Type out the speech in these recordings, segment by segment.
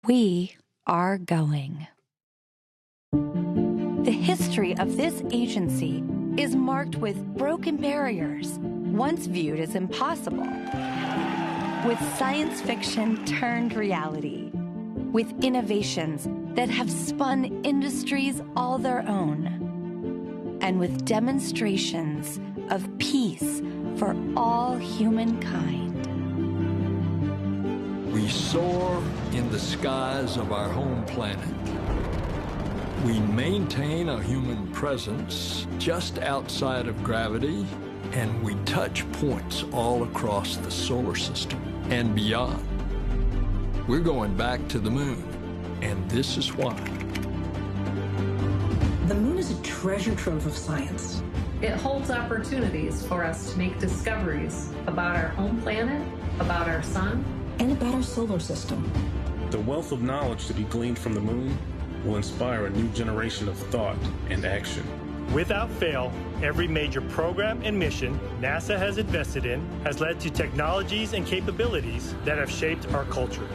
We are going. The history of this agency is marked with broken barriers, once viewed as impossible, with science fiction turned reality, with innovations that have spun industries all their own, and with demonstrations of peace for all humankind. We soar in the skies of our home planet. We maintain a human presence just outside of gravity, and we touch points all across the solar system and beyond. We're going back to the moon, and this is why. The moon is a treasure trove of science. It holds opportunities for us to make discoveries about our home planet, about our sun, and about our solar system. The wealth of knowledge to be gleaned from the moon will inspire a new generation of thought and action. Without fail, every major program and mission NASA has invested in has led to technologies and capabilities that have shaped our culture.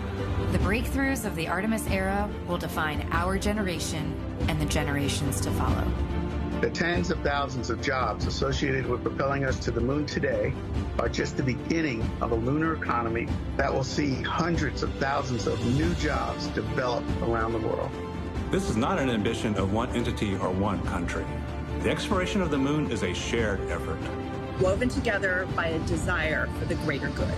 The breakthroughs of the Artemis era will define our generation and the generations to follow. The tens of thousands of jobs associated with propelling us to the moon today are just the beginning of a lunar economy that will see hundreds of thousands of new jobs develop around the world. This is not an ambition of one entity or one country. The exploration of the moon is a shared effort, woven together by a desire for the greater good.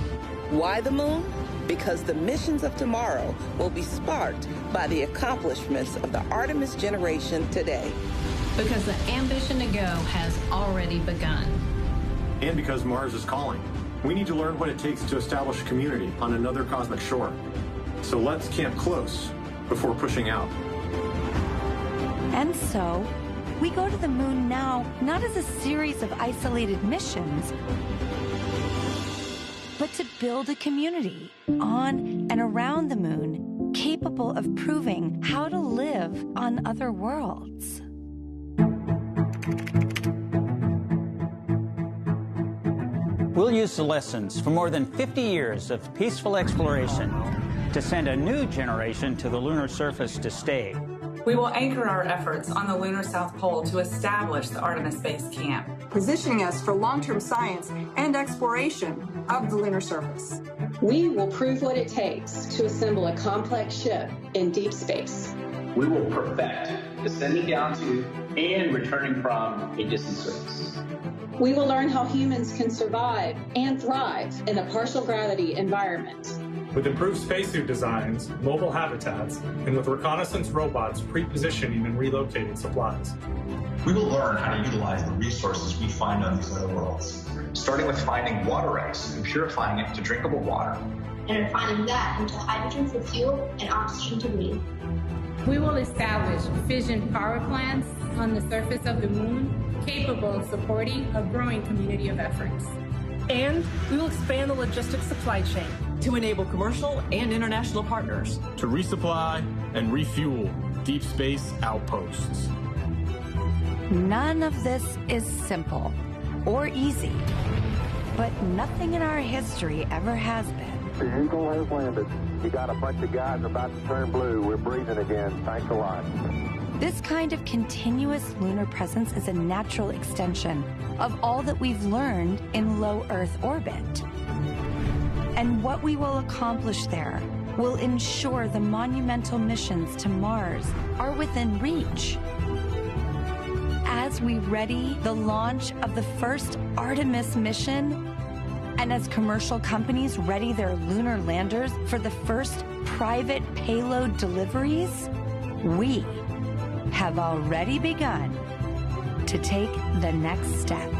Why the moon? Because the missions of tomorrow will be sparked by the accomplishments of the Artemis generation today. Because the ambition to go has already begun. And because Mars is calling. We need to learn what it takes to establish a community on another cosmic shore. So let's camp close before pushing out. And so, we go to the moon now, not as a series of isolated missions, but to build a community on and around the moon capable of proving how to live on other worlds. We'll use the lessons from more than 50 years of peaceful exploration to send a new generation to the lunar surface to stay. We will anchor our efforts on the lunar South Pole to establish the Artemis Base Camp, positioning us for long-term science and exploration of the lunar surface. We will prove what it takes to assemble a complex ship in deep space. We will perfect descending down to and returning from a distant surface. We will learn how humans can survive and thrive in a partial gravity environment. With improved spacesuit designs, mobile habitats, and with reconnaissance robots pre-positioning and relocating supplies. We will learn how to utilize the resources we find on these other worlds, starting with finding water ice and purifying it to drinkable water, and refining that into hydrogen for fuel and oxygen to breathe. We will establish fission power plants on the surface of the moon, capable of supporting a growing community of efforts. And we will expand the logistics supply chain to enable commercial and international partners to resupply and refuel deep space outposts. None of this is simple or easy, but nothing in our history ever has been. The Eagle has landed. You got a bunch of guys about to turn blue. We're breathing again. Thanks a lot. This kind of continuous lunar presence is a natural extension of all that we've learned in low Earth orbit. And what we will accomplish there will ensure the monumental missions to Mars are within reach. As we ready the launch of the first Artemis mission, and as commercial companies ready their lunar landers for the first private payload deliveries, we have already begun to take the next step.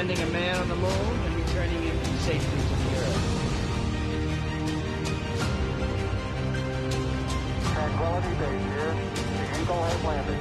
landing a man on the moon and returning him safely to the Earth. Tranquility Base here. The Eagle has landed.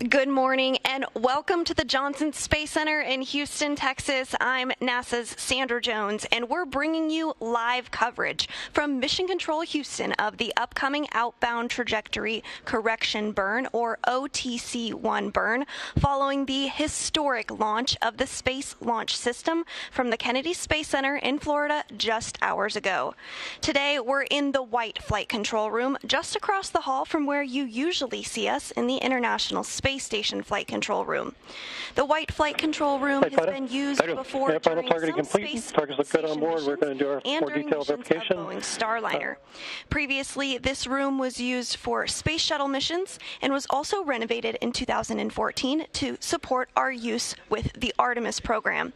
Good morning and welcome to the Johnson Space Center in Houston, Texas. I'm NASA's Sandra Jones, and we're bringing you live coverage from Mission Control Houston of the upcoming Outbound Trajectory Correction Burn, or OTC-1 burn, following the historic launch of the Space Launch System from the Kennedy Space Center in Florida just hours ago. Today, we're in the White Flight Control Room, just across the hall from where you usually see us in the International Space Station Flight Control Room. The White Flight Control Room has been used before during some space station missions and during missions of Boeing's Starliner. Previously, this room was used for space shuttle missions and was also renovated in 2014 to support our use with the Artemis program.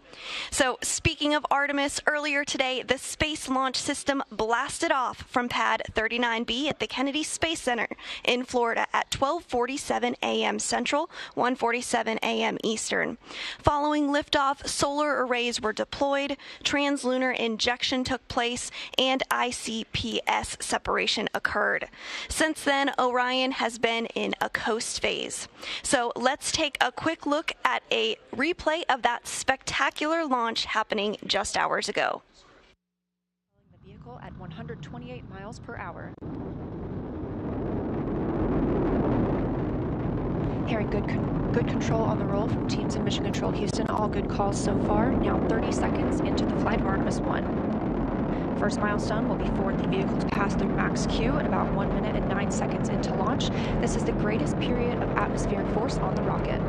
So, speaking of Artemis, earlier today, the Space Launch System blasted off from Pad 39B at the Kennedy Space Center in Florida at 12:47 a.m. Central, 1:47 a.m. Eastern. Following liftoff, solar arrays were deployed, translunar injection took place, and ICPS separation occurred. Since then, Orion has been in a coast phase. So let's take a quick look at a replay of that spectacular launch happening just hours ago. The vehicle at 128 miles per hour. Hearing good control on the roll from teams in Mission Control Houston. All good calls so far. Now 30 seconds into the flight of Artemis I. First milestone will be for the vehicle to pass through max Q at about 1 minute and 9 seconds into launch. This is the greatest period of atmospheric force on the rocket.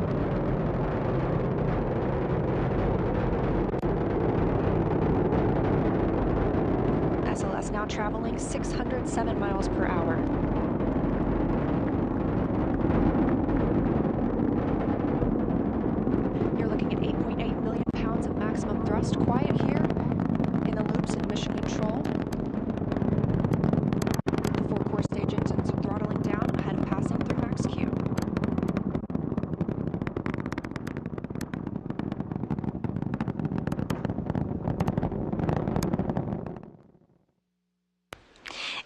SLS now traveling 607 miles per hour. You're looking at 8.8 million pounds of maximum thrust. Quiet here in the loops in Mission Control. The 4 core stage engines throttling down ahead of passing through max Q.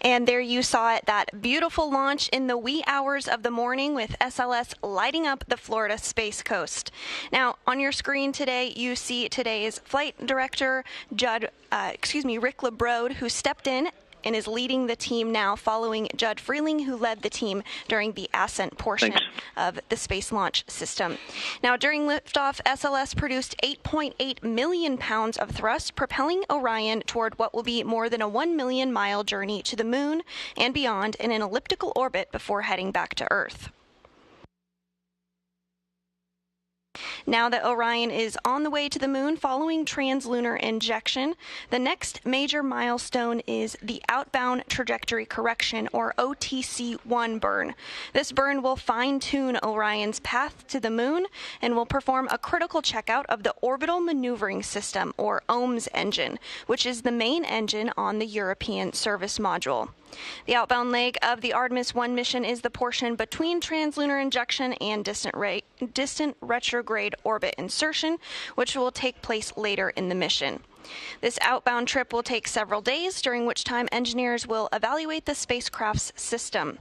And there you saw it, that beautiful launch in the wee hours of the morning with SLS lighting up the Florida Space Coast. Now, on your screen today, you see today's flight director, Rick LeBrode, who stepped in and is leading the team now, following Judd Freeling, who led the team during the ascent portion of the Space Launch System. Now, during liftoff, SLS produced 8.8 million pounds of thrust, propelling Orion toward what will be more than a 1 million mile journey to the moon and beyond in an elliptical orbit before heading back to Earth. Now that Orion is on the way to the moon following translunar injection, the next major milestone is the Outbound Trajectory Correction, or OTC-1 burn. This burn will fine-tune Orion's path to the moon and will perform a critical checkout of the Orbital Maneuvering System, or OMS engine, which is the main engine on the European Service Module. The outbound leg of the Artemis I mission is the portion between translunar injection and distant retrograde orbit insertion, which will take place later in the mission. This outbound trip will take several days, during which time engineers will evaluate the spacecraft's system.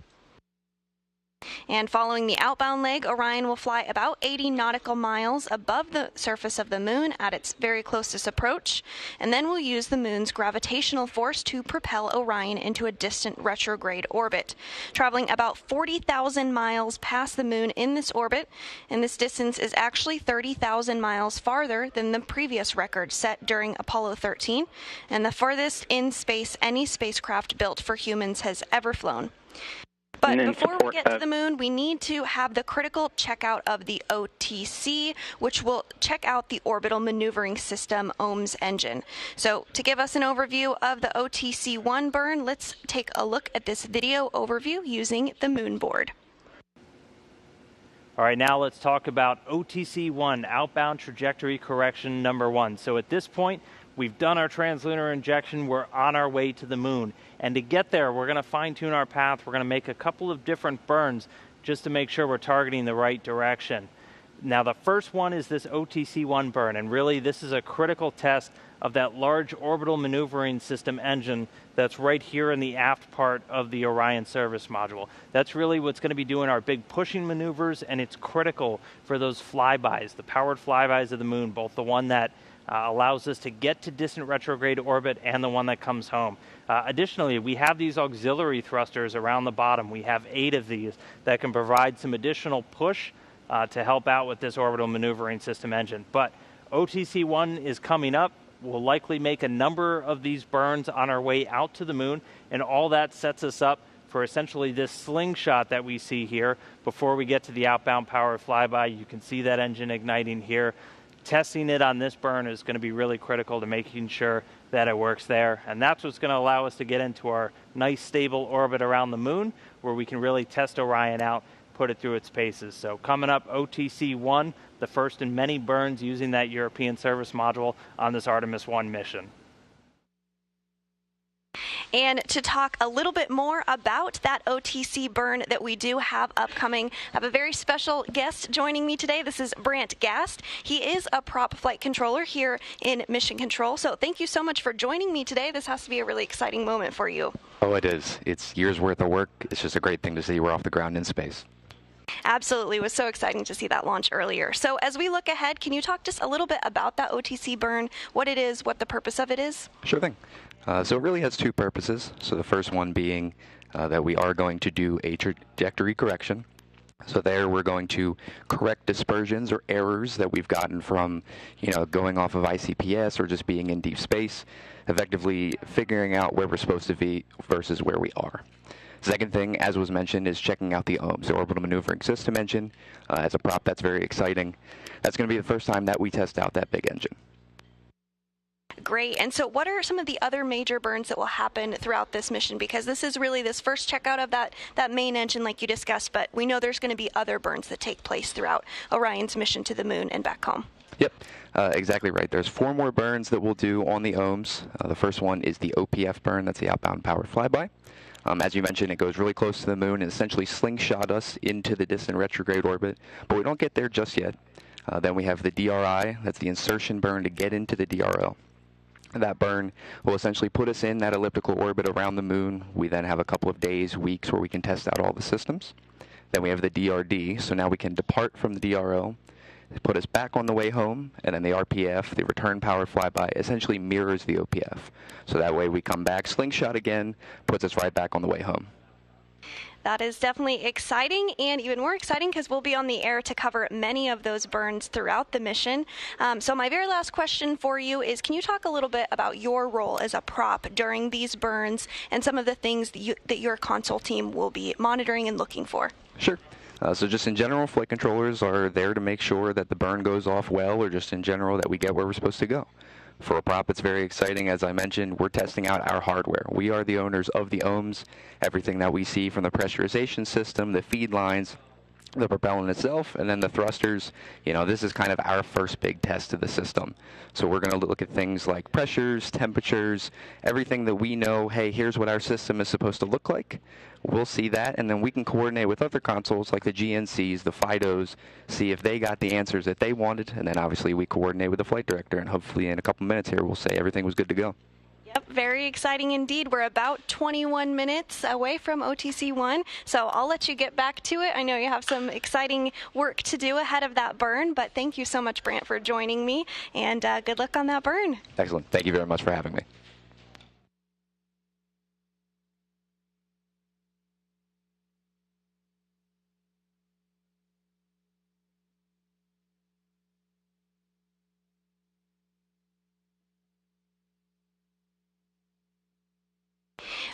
And following the outbound leg, Orion will fly about 80 nautical miles above the surface of the moon at its very closest approach, and then we'll use the moon's gravitational force to propel Orion into a distant retrograde orbit, traveling about 40,000 miles past the moon in this orbit, and this distance is actually 30,000 miles farther than the previous record set during Apollo 13, and the farthest in space any spacecraft built for humans has ever flown. But before we get to the moon, we need to have the critical checkout of the OTC, which will check out the Orbital Maneuvering System OMS engine. So to give us an overview of the OTC-1 burn, let's take a look at this video overview using the moon board. All right, now let's talk about OTC-1, outbound trajectory correction number 1. So at this point, we've done our translunar injection. We're on our way to the moon. And to get there, we're going to fine-tune our path. We're going to make a couple of different burns just to make sure we're targeting the right direction. Now, the first one is this OTC-1 burn, and really this is a critical test of that large orbital maneuvering system engine that's right here in the aft part of the Orion service module. That's really what's going to be doing our big pushing maneuvers, and it's critical for those flybys, the powered flybys of the moon, both the one that allows us to get to distant retrograde orbit and the one that comes home. Additionally, we have these auxiliary thrusters around the bottom. We have 8 of these that can provide some additional push to help out with this orbital maneuvering system engine. But OTC-1 is coming up. We'll likely make a number of these burns on our way out to the moon, and all that sets us up for essentially this slingshot that we see here before we get to the outbound powered flyby. You can see that engine igniting here. Testing it on this burn is going to be really critical to making sure that it works there. And that's what's going to allow us to get into our nice stable orbit around the moon, where we can really test Orion out, put it through its paces. So coming up, OTC-1, the first in many burns using that European service module on this Artemis I mission. And to talk a little bit more about that OTC burn that we do have upcoming, I have a very special guest joining me today. This is Brant Gast. He is a prop flight controller here in Mission Control. So thank you so much for joining me today. This has to be a really exciting moment for you. Oh, it is. It's years worth of work. It's just a great thing to see we're off the ground in space. Absolutely. It was so exciting to see that launch earlier. So as we look ahead, can you talk just a little bit about that OTC burn, what it is, what the purpose of it is? Sure thing. So it really has 2 purposes. So the first one being that we are going to do a trajectory correction. So there we're going to correct dispersions or errors that we've gotten from, going off of ICPS or just being in deep space, effectively figuring out where we're supposed to be versus where we are. Second thing, as was mentioned, is checking out the OMS, the Orbital Maneuvering System engine. As a prop, that's very exciting. That's going to be the first time that we test out that big engine. Great. And so what are some of the other major burns that will happen throughout this mission? Because this is really this first checkout of that main engine like you discussed, but we know there's going to be other burns that take place throughout Orion's mission to the moon and back home. Yep, exactly right. There's 4 more burns that we'll do on the OMS. The first one is the OPF burn. That's the outbound powered flyby. As you mentioned, it goes really close to the moon and essentially slingshot us into the distant retrograde orbit, but we don't get there just yet. Then we have the DRI. That's the insertion burn to get into the DRL. That burn will essentially put us in that elliptical orbit around the moon. We then have a couple of days, weeks, where we can test out all the systems. Then we have the DRD, so now we can depart from the DRL, put us back on the way home, and then the RPF, the return powered flyby, essentially mirrors the OPF. So that way we come back, slingshot again, puts us right back on the way home. That is definitely exciting, and even more exciting because we'll be on the air to cover many of those burns throughout the mission. So my very last question for you is, can you talk a little bit about your role as a prop during these burns and some of the things that your console team will be monitoring and looking for? Sure. So just in general, flight controllers are there to make sure that the burn goes off well, or just in general that we get where we're supposed to go. For a prop, it's very exciting. As I mentioned, we're testing out our hardware. We are the owners of the OMS. Everything that we see from the pressurization system, the feed lines, the propellant itself, and then the thrusters, this is kind of our first big test of the system. So we're going to look at things like pressures, temperatures, everything that we know, hey, here's what our system is supposed to look like. We'll see that, and then we can coordinate with other consoles like the GNCs, the FIDOs, see if they got the answers that they wanted, and then obviously we coordinate with the flight director, and hopefully in a couple minutes here we'll say everything was good to go. Yep, very exciting indeed. We're about 21 minutes away from OTC-1, so I'll let you get back to it. I know you have some exciting work to do ahead of that burn, but thank you so much, Brant, for joining me, and good luck on that burn. Excellent. Thank you very much for having me.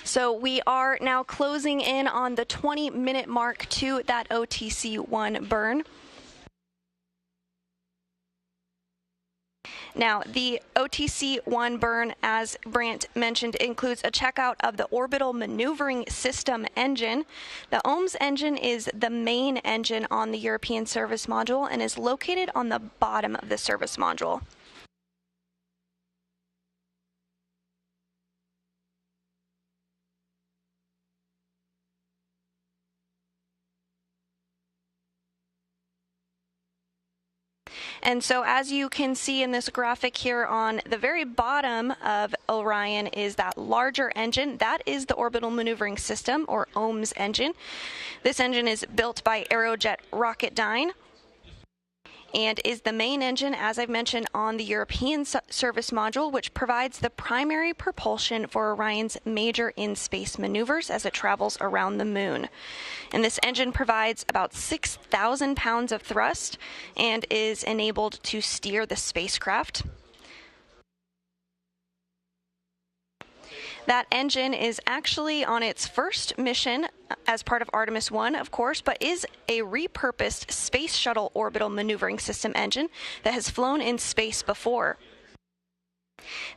So we are now closing in on the 20-minute mark to that OTC-1 burn. Now, the OTC-1 burn, as Brant mentioned, includes a checkout of the orbital maneuvering system engine. The OMS engine is the main engine on the European service module and is located on the bottom of the service module. And so as you can see in this graphic here, on the very bottom of Orion is that larger engine. That is the Orbital Maneuvering System, or OMS engine. This engine is built by Aerojet Rocketdyne and is the main engine, as I've mentioned, on the European service module, which provides the primary propulsion for Orion's major in-space maneuvers as it travels around the moon. And this engine provides about 6,000 pounds of thrust and is enabled to steer the spacecraft. That engine is actually on its first mission as part of Artemis I, of course, but is a repurposed Space Shuttle Orbital Maneuvering System engine that has flown in space before.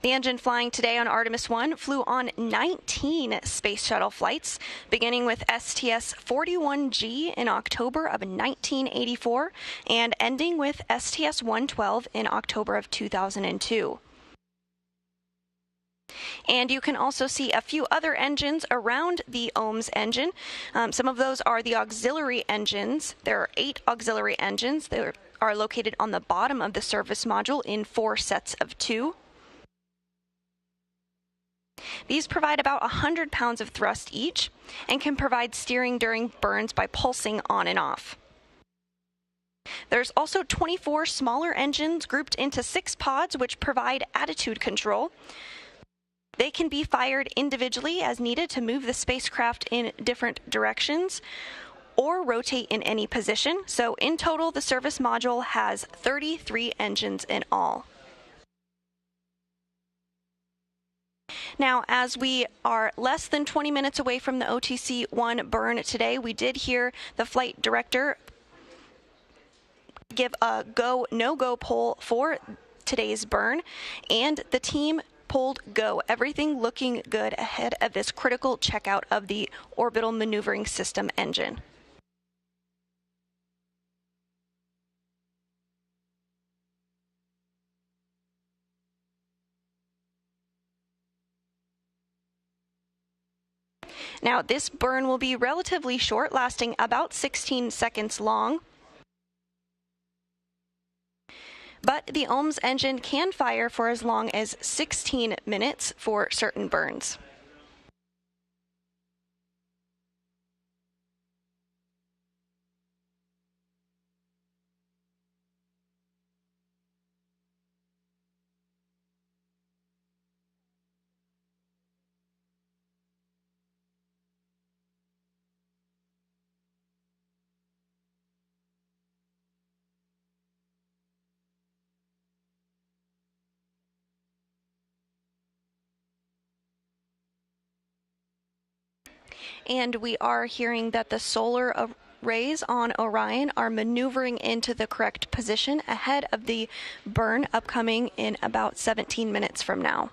The engine flying today on Artemis I flew on 19 Space Shuttle flights, beginning with STS-41G in October of 1984 and ending with STS-112 in October of 2002. And you can also see a few other engines around the OMS engine. Some of those are the auxiliary engines. There are 8 auxiliary engines that are located on the bottom of the service module in 4 sets of 2. These provide about 100 pounds of thrust each and can provide steering during burns by pulsing on and off. There's also 24 smaller engines grouped into 6 pods which provide attitude control. They can be fired individually as needed to move the spacecraft in different directions or rotate in any position. So in total, the service module has 33 engines in all. Now, as we are less than 20 minutes away from the OTC-1 burn today, we did hear the flight director give a go, no-go poll for today's burn, and the team pulled go. Everything looking good ahead of this critical checkout of the Orbital Maneuvering System engine. Now, this burn will be relatively short, lasting about 16 seconds long. But the OMS engine can fire for as long as 16 minutes for certain burns. And we are hearing that the solar arrays on Orion are maneuvering into the correct position ahead of the burn upcoming in about 17 minutes from now.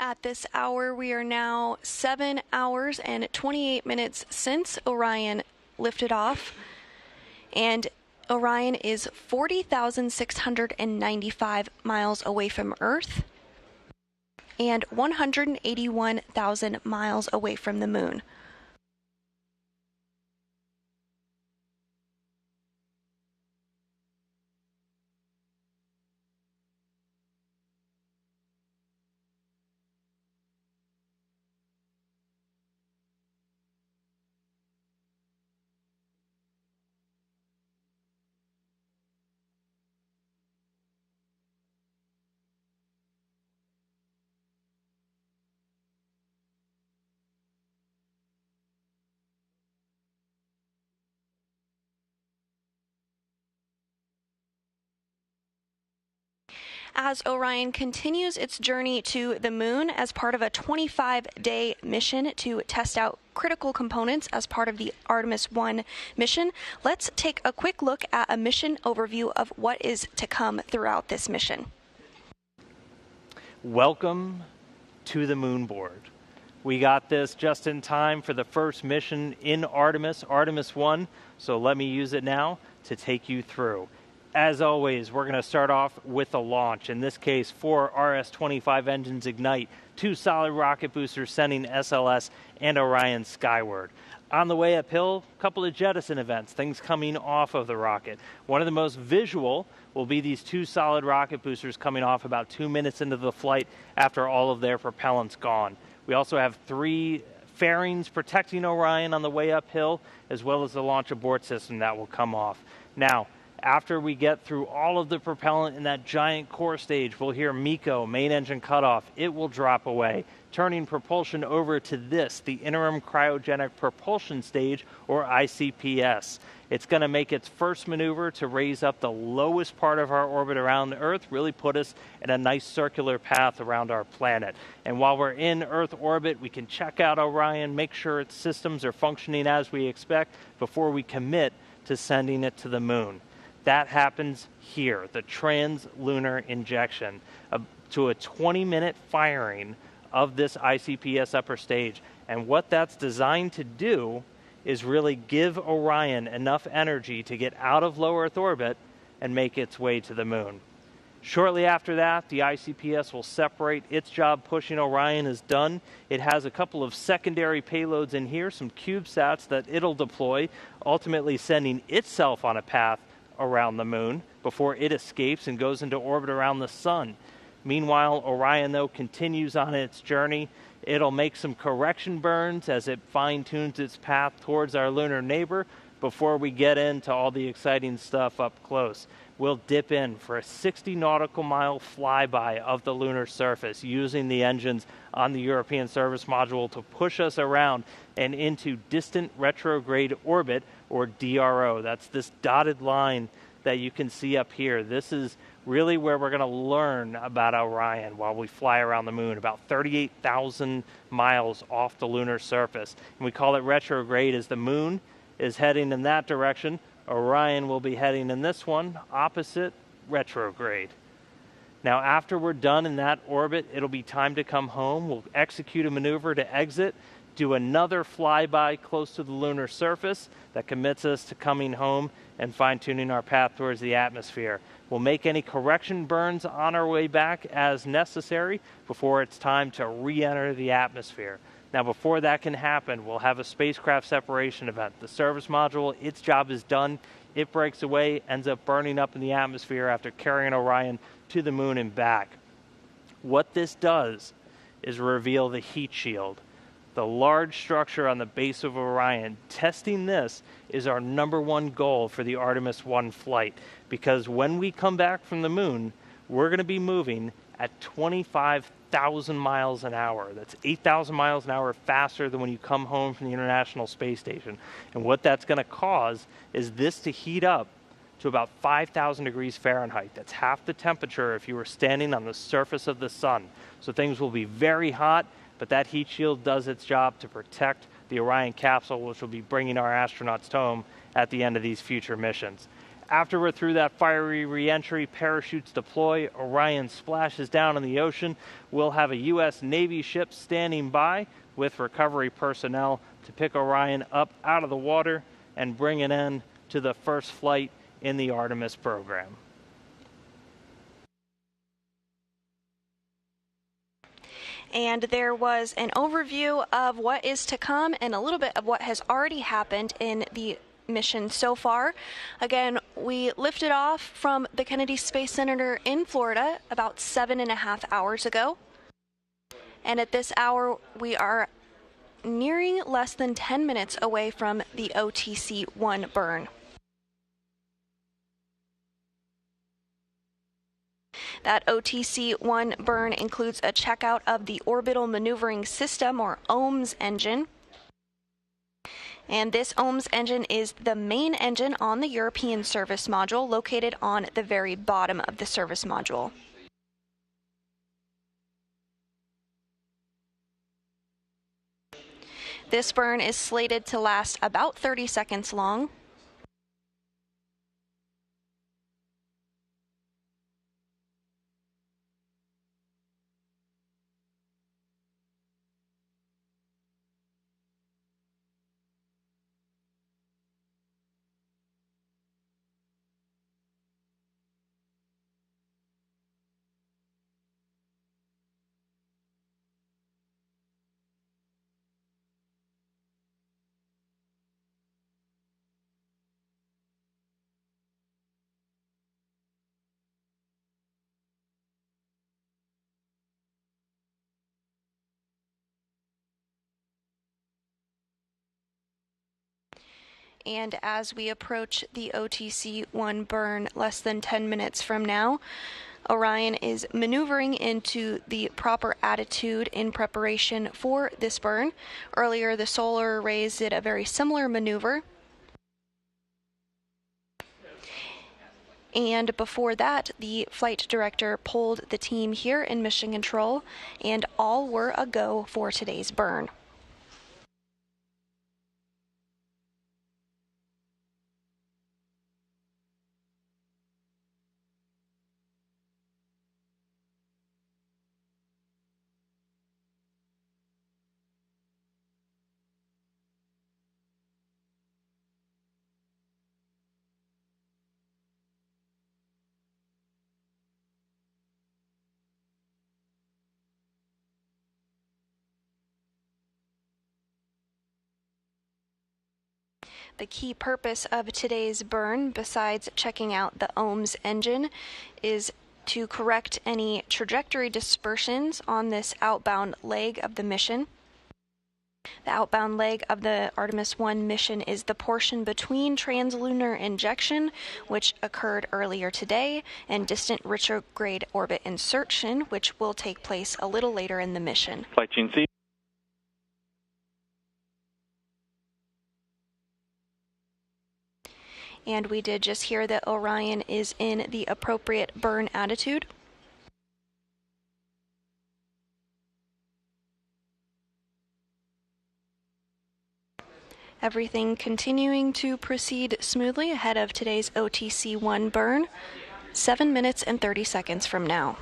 At this hour, we are now 7 hours and 28 minutes since Orion lifted off, and Orion is 40,695 miles away from Earth and 181,000 miles away from the Moon. As Orion continues its journey to the Moon as part of a 25-day mission to test out critical components as part of the Artemis I mission, let's take a quick look at a mission overview of what is to come throughout this mission. Welcome to the moon board. We got this just in time for the first mission in Artemis I, so let me use it now to take you through. As always, we're going to start off with a launch. In this case, 4 RS-25 engines ignite, 2 solid rocket boosters sending SLS and Orion skyward. On the way uphill, a couple of jettison events, things coming off of the rocket. One of the most visual will be these 2 solid rocket boosters coming off about 2 minutes into the flight after all of their propellant's gone. We also have 3 fairings protecting Orion on the way uphill, as well as the launch abort system that will come off. Now, after we get through all of the propellant in that giant core stage, we'll hear MECO, main engine cutoff. It will drop away, turning propulsion over to this, the interim cryogenic propulsion stage, or ICPS. It's going to make its first maneuver to raise up the lowest part of our orbit around Earth, really put us in a nice circular path around our planet. And while we're in Earth orbit, we can check out Orion, make sure its systems are functioning as we expect before we commit to sending it to the Moon. That happens here, the trans-lunar injection, to a 20-minute firing of this ICPS upper stage. And what that's designed to do is really give Orion enough energy to get out of low Earth orbit and make its way to the Moon. Shortly after that, the ICPS will separate. Its job pushing Orion is done. It has a couple of secondary payloads in here, some CubeSats that it'll deploy, ultimately sending itself on a path around the Moon before it escapes and goes into orbit around the Sun. Meanwhile, Orion, though, continues on its journey. It'll make some correction burns as it fine-tunes its path towards our lunar neighbor before we get into all the exciting stuff up close. We'll dip in for a 60 nautical mile flyby of the lunar surface using the engines on the European Service Module to push us around and into distant retrograde orbit, or DRO. That's this dotted line that you can see up here. This is really where we're going to learn about Orion while we fly around the Moon, about 38,000 miles off the lunar surface. And we call it retrograde as the Moon is heading in that direction. Orion will be heading in this one, opposite retrograde. Now, after we're done in that orbit, it'll be time to come home. We'll execute a maneuver to exit, do another flyby close to the lunar surface that commits us to coming home and fine-tuning our path towards the atmosphere. We'll make any correction burns on our way back as necessary before it's time to re-enter the atmosphere. Now, before that can happen, we'll have a spacecraft separation event. The service module, its job is done. It breaks away, ends up burning up in the atmosphere after carrying Orion to the Moon and back. What this does is reveal the heat shield, the large structure on the base of Orion. Testing this is our #1 goal for the Artemis I flight, because when we come back from the Moon, we're going to be moving at 25,000 miles an hour. That's 8,000 miles an hour faster than when you come home from the International Space Station. And what that's going to cause is this to heat up to about 5,000 degrees Fahrenheit. That's half the temperature if you were standing on the surface of the sun. So things will be very hot, but that heat shield does its job to protect the Orion capsule, which will be bringing our astronauts home at the end of these future missions. After we're through that fiery re-entry, parachutes deploy, Orion splashes down in the ocean. We'll have a U.S. Navy ship standing by with recovery personnel to pick Orion up out of the water and bring it in to the first flight in the Artemis program. And there was an overview of what is to come and a little bit of what has already happened in the mission so far. Again, we lifted off from the Kennedy Space Center in Florida about 7.5 hours ago. And at this hour, we are nearing less than 10 minutes away from the OTC-1 burn. That OTC-1 burn includes a checkout of the Orbital Maneuvering System, or OMS engine. And this OMS engine is the main engine on the European service module, located on the very bottom of the service module. This burn is slated to last about 30 seconds long. And as we approach the OTC-1 burn less than 10 minutes from now, Orion is maneuvering into the proper attitude in preparation for this burn. Earlier, the solar arrays did a very similar maneuver. And before that, the flight director pulled the team here in Mission Control, and all were a go for today's burn. The key purpose of today's burn, besides checking out the OMS engine, is to correct any trajectory dispersions on this outbound leg of the mission. The outbound leg of the Artemis I mission is the portion between translunar injection, which occurred earlier today, and distant retrograde orbit insertion, which will take place a little later in the mission. Flight GNC. And we did just hear that Orion is in the appropriate burn attitude. Everything continuing to proceed smoothly ahead of today's OTC-1 burn, 7 minutes and 30 seconds from now.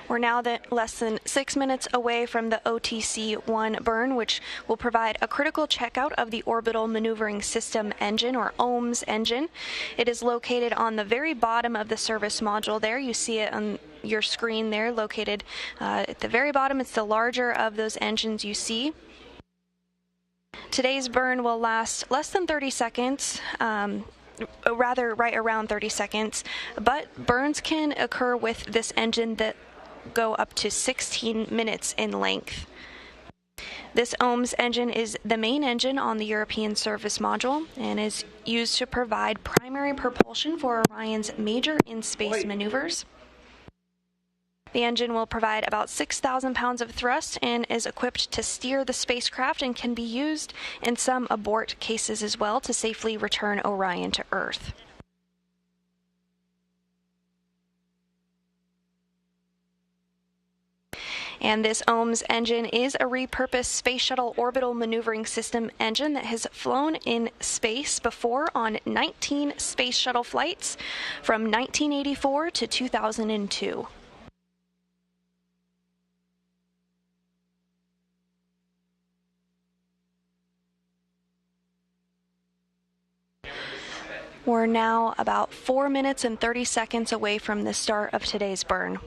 We're now less than 6 minutes away from the OTC-1 burn, which will provide a critical checkout of the Orbital Maneuvering System engine, or OMS engine. It is located on the very bottom of the service module there. You see it on your screen there, located at the very bottom. It's the larger of those engines you see. Today's burn will last less than 30 seconds. Rather right around 30 seconds, but burns can occur with this engine that go up to 16 minutes in length. This OMS engine is the main engine on the European service module and is used to provide primary propulsion for Orion's major in-space maneuvers. The engine will provide about 6,000 pounds of thrust and is equipped to steer the spacecraft and can be used in some abort cases as well to safely return Orion to Earth. And this OMS engine is a repurposed Space Shuttle Orbital Maneuvering System engine that has flown in space before on 19 Space Shuttle flights from 1984 to 2002. We're now about 4 minutes and 30 seconds away from the start of today's burn.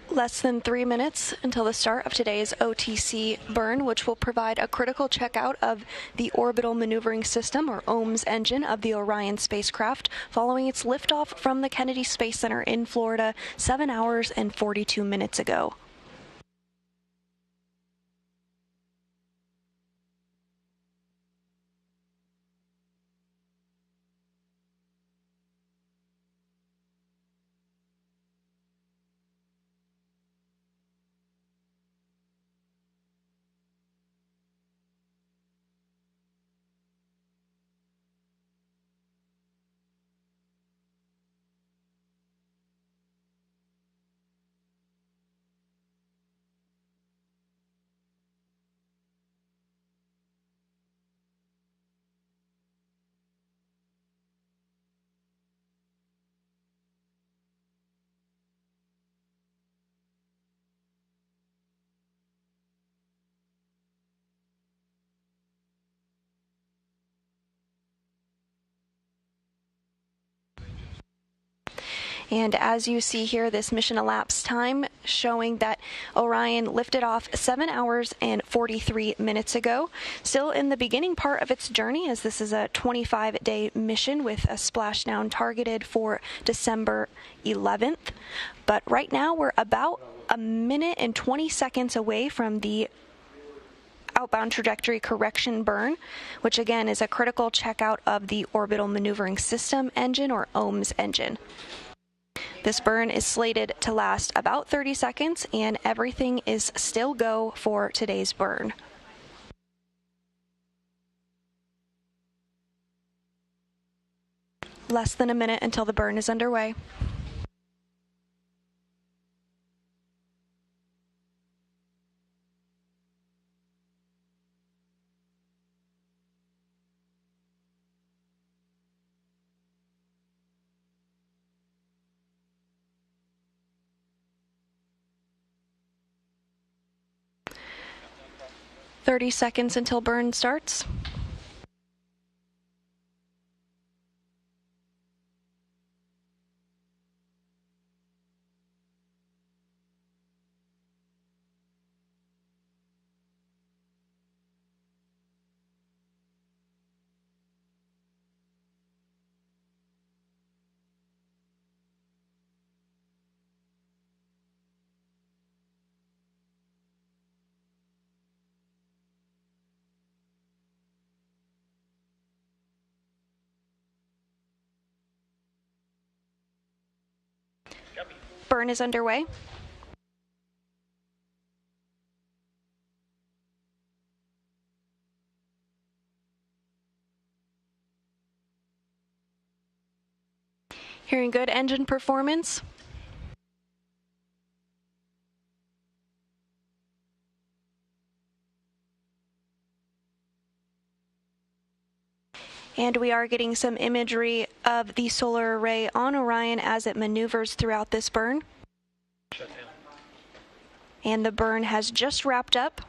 Less than 3 minutes until the start of today's OTC burn, which will provide a critical checkout of the Orbital Maneuvering System, or OMS engine, of the Orion spacecraft following its liftoff from the Kennedy Space Center in Florida 7 hours and 42 minutes ago. And as you see here, this mission elapsed time showing that Orion lifted off 7 hours and 43 minutes ago. Still in the beginning part of its journey, as this is a 25-day mission with a splashdown targeted for December 11th. But right now we're about a minute and 20 seconds away from the outbound trajectory correction burn, which again is a critical checkout of the Orbital Maneuvering System engine, or OMS engine. This burn is slated to last about 30 seconds, and everything is still go for today's burn. Less than a minute until the burn is underway. 30 seconds until burn starts. Burn is underway. Hearing good engine performance. And we are getting some imagery of the solar array on Orion as it maneuvers throughout this burn. And the burn has just wrapped up.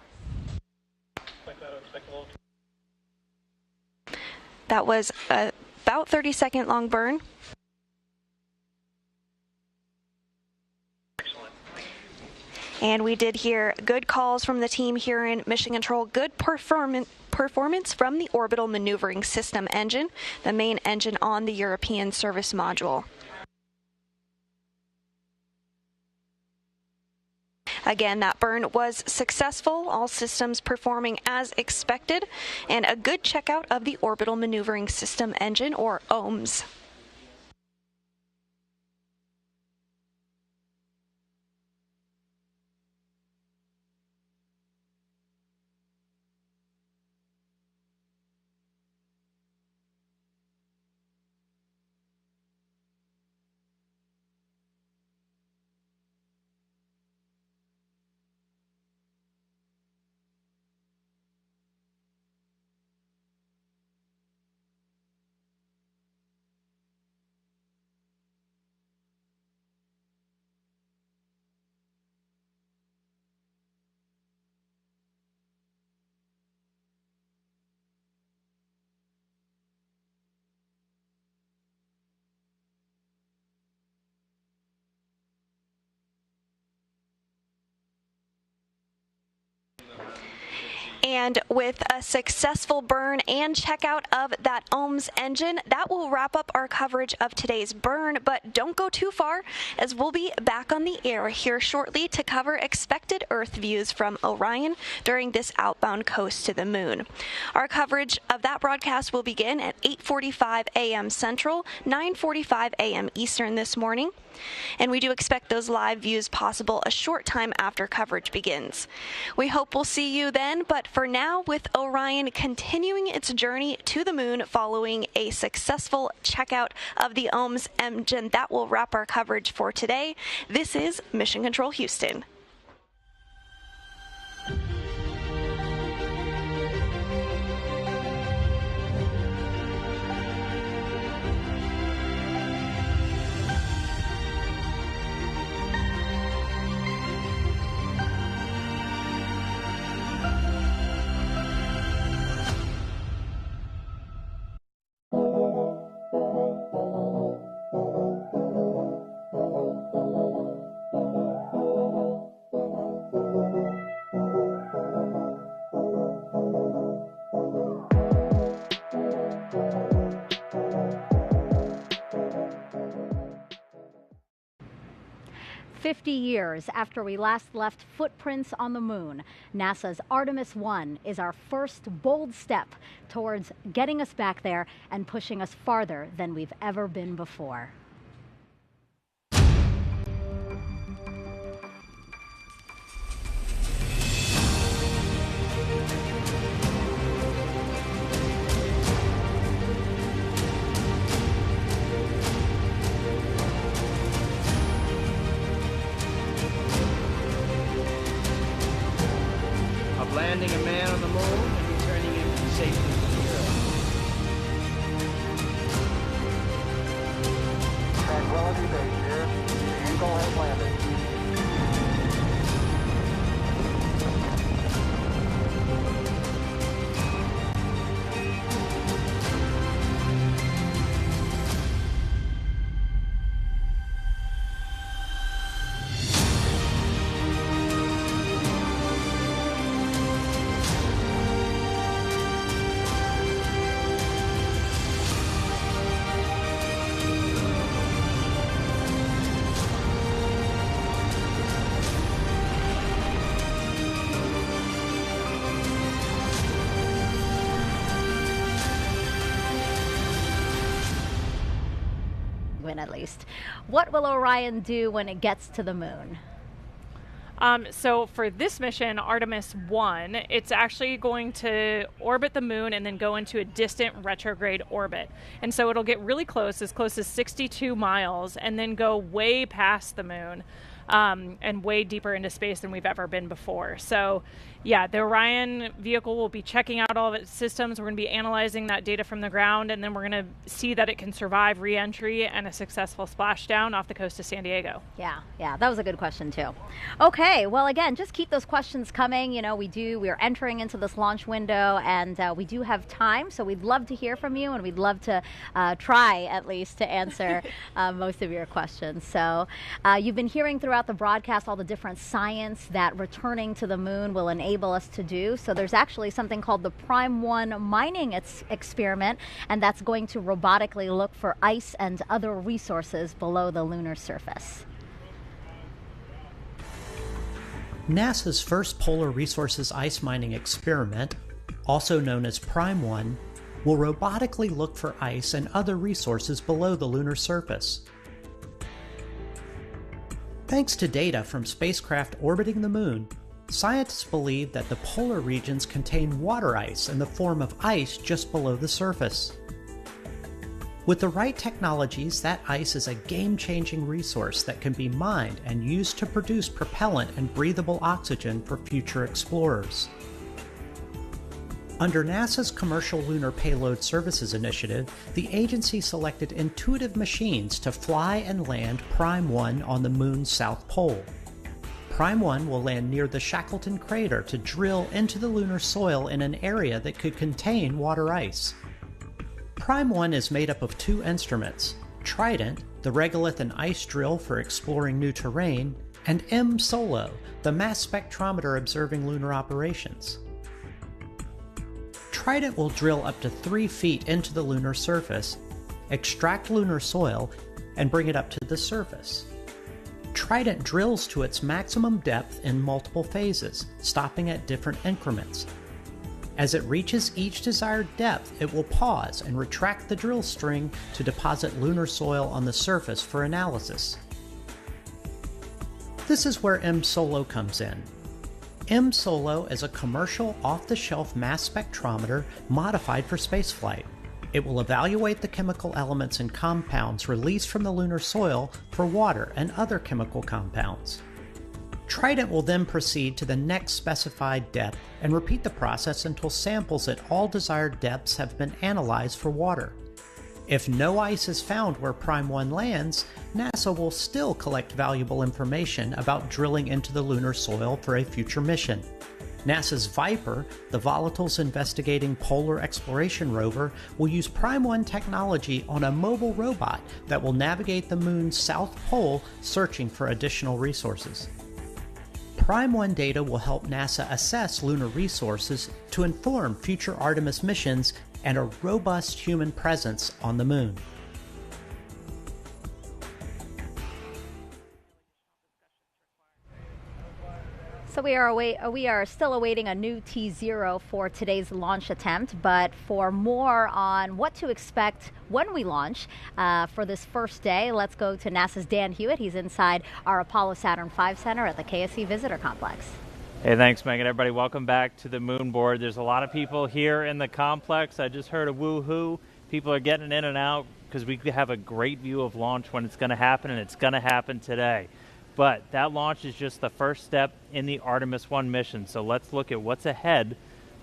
That was a about 30-second long burn. And we did hear good calls from the team here in Mission Control, good performance from the Orbital Maneuvering System engine, the main engine on the European Service Module. Again, that burn was successful, all systems performing as expected, and a good checkout of the Orbital Maneuvering System engine, or OMS. And with a successful burn and checkout of that OMS engine, that will wrap up our coverage of today's burn. But don't go too far, as we'll be back on the air here shortly to cover expected Earth views from Orion during this outbound coast to the moon. Our coverage of that broadcast will begin at 8:45 a.m. Central, 9:45 a.m. Eastern this morning. And we do expect those live views possible a short time after coverage begins. We hope we'll see you then, but for now, with Orion continuing its journey to the moon following a successful checkout of the OMS engine, that will wrap our coverage for today. This is Mission Control Houston. Years after we last left footprints on the moon, NASA's Artemis I is our first bold step towards getting us back there and pushing us farther than we've ever been before. Landing a man on the moon and returning him safely to the Earth. Tranquility Base here. The Eagle has landed. Orion at least. What will Orion do when it gets to the moon? So for this mission, Artemis I, it's actually going to orbit the moon and then go into a distant retrograde orbit. And so it'll get really close as 62 miles, and then go way past the moon and way deeper into space than we've ever been before. So yeah, the Orion vehicle will be checking out all of its systems. We're going to be analyzing that data from the ground, and then we're going to see that it can survive re-entry and a successful splashdown off the coast of San Diego. Yeah, that was a good question too. Okay, well again, just keep those questions coming. You know, we're entering into this launch window, and we do have time, so we'd love to hear from you, and we'd love to try at least to answer most of your questions. So you've been hearing throughout the broadcast all the different science that returning to the moon will enable us to do. So there's actually something called the Prime 1 mining experiment, and that's going to robotically look for ice and other resources below the lunar surface. NASA's first polar resources ice mining experiment, also known as Prime 1, will robotically look for ice and other resources below the lunar surface. Thanks to data from spacecraft orbiting the moon, scientists believe that the polar regions contain water ice in the form of ice just below the surface. With the right technologies, that ice is a game-changing resource that can be mined and used to produce propellant and breathable oxygen for future explorers. Under NASA's Commercial Lunar Payload Services Initiative, the agency selected intuitive machines to fly and land Prime 1 on the moon's south pole. Prime 1 will land near the Shackleton crater to drill into the lunar soil in an area that could contain water ice. Prime 1 is made up of two instruments, Trident, the regolith and ice drill for exploring new terrain, and M-SOLO, the mass spectrometer observing lunar operations. Trident will drill up to 3 feet into the lunar surface, extract lunar soil, and bring it up to the surface. Trident drills to its maximum depth in multiple phases, stopping at different increments. As it reaches each desired depth, it will pause and retract the drill string to deposit lunar soil on the surface for analysis. This is where M-SOLO comes in. M-SOLO is a commercial off-the-shelf mass spectrometer modified for spaceflight. It will evaluate the chemical elements and compounds released from the lunar soil for water and other chemical compounds. Trident will then proceed to the next specified depth and repeat the process until samples at all desired depths have been analyzed for water. If no ice is found where Prime 1 lands, NASA will still collect valuable information about drilling into the lunar soil for a future mission. NASA's Viper, the Volatiles Investigating Polar Exploration rover, will use Prime 1 technology on a mobile robot that will navigate the moon's south pole searching for additional resources. Prime 1 data will help NASA assess lunar resources to inform future Artemis missions and a robust human presence on the moon. So we are still awaiting a new T0 for today's launch attempt, but for more on what to expect when we launch for this first day, let's go to NASA's Dan Hewitt. He's inside our Apollo Saturn V Center at the KSC Visitor Complex. Hey, thanks, Megan. Everybody, welcome back to the moon board. There's a lot of people here in the complex. I just heard a woo-hoo. People are getting in and out because we have a great view of launch when it's going to happen, and it's going to happen today. But that launch is just the first step in the Artemis I mission. So let's look at what's ahead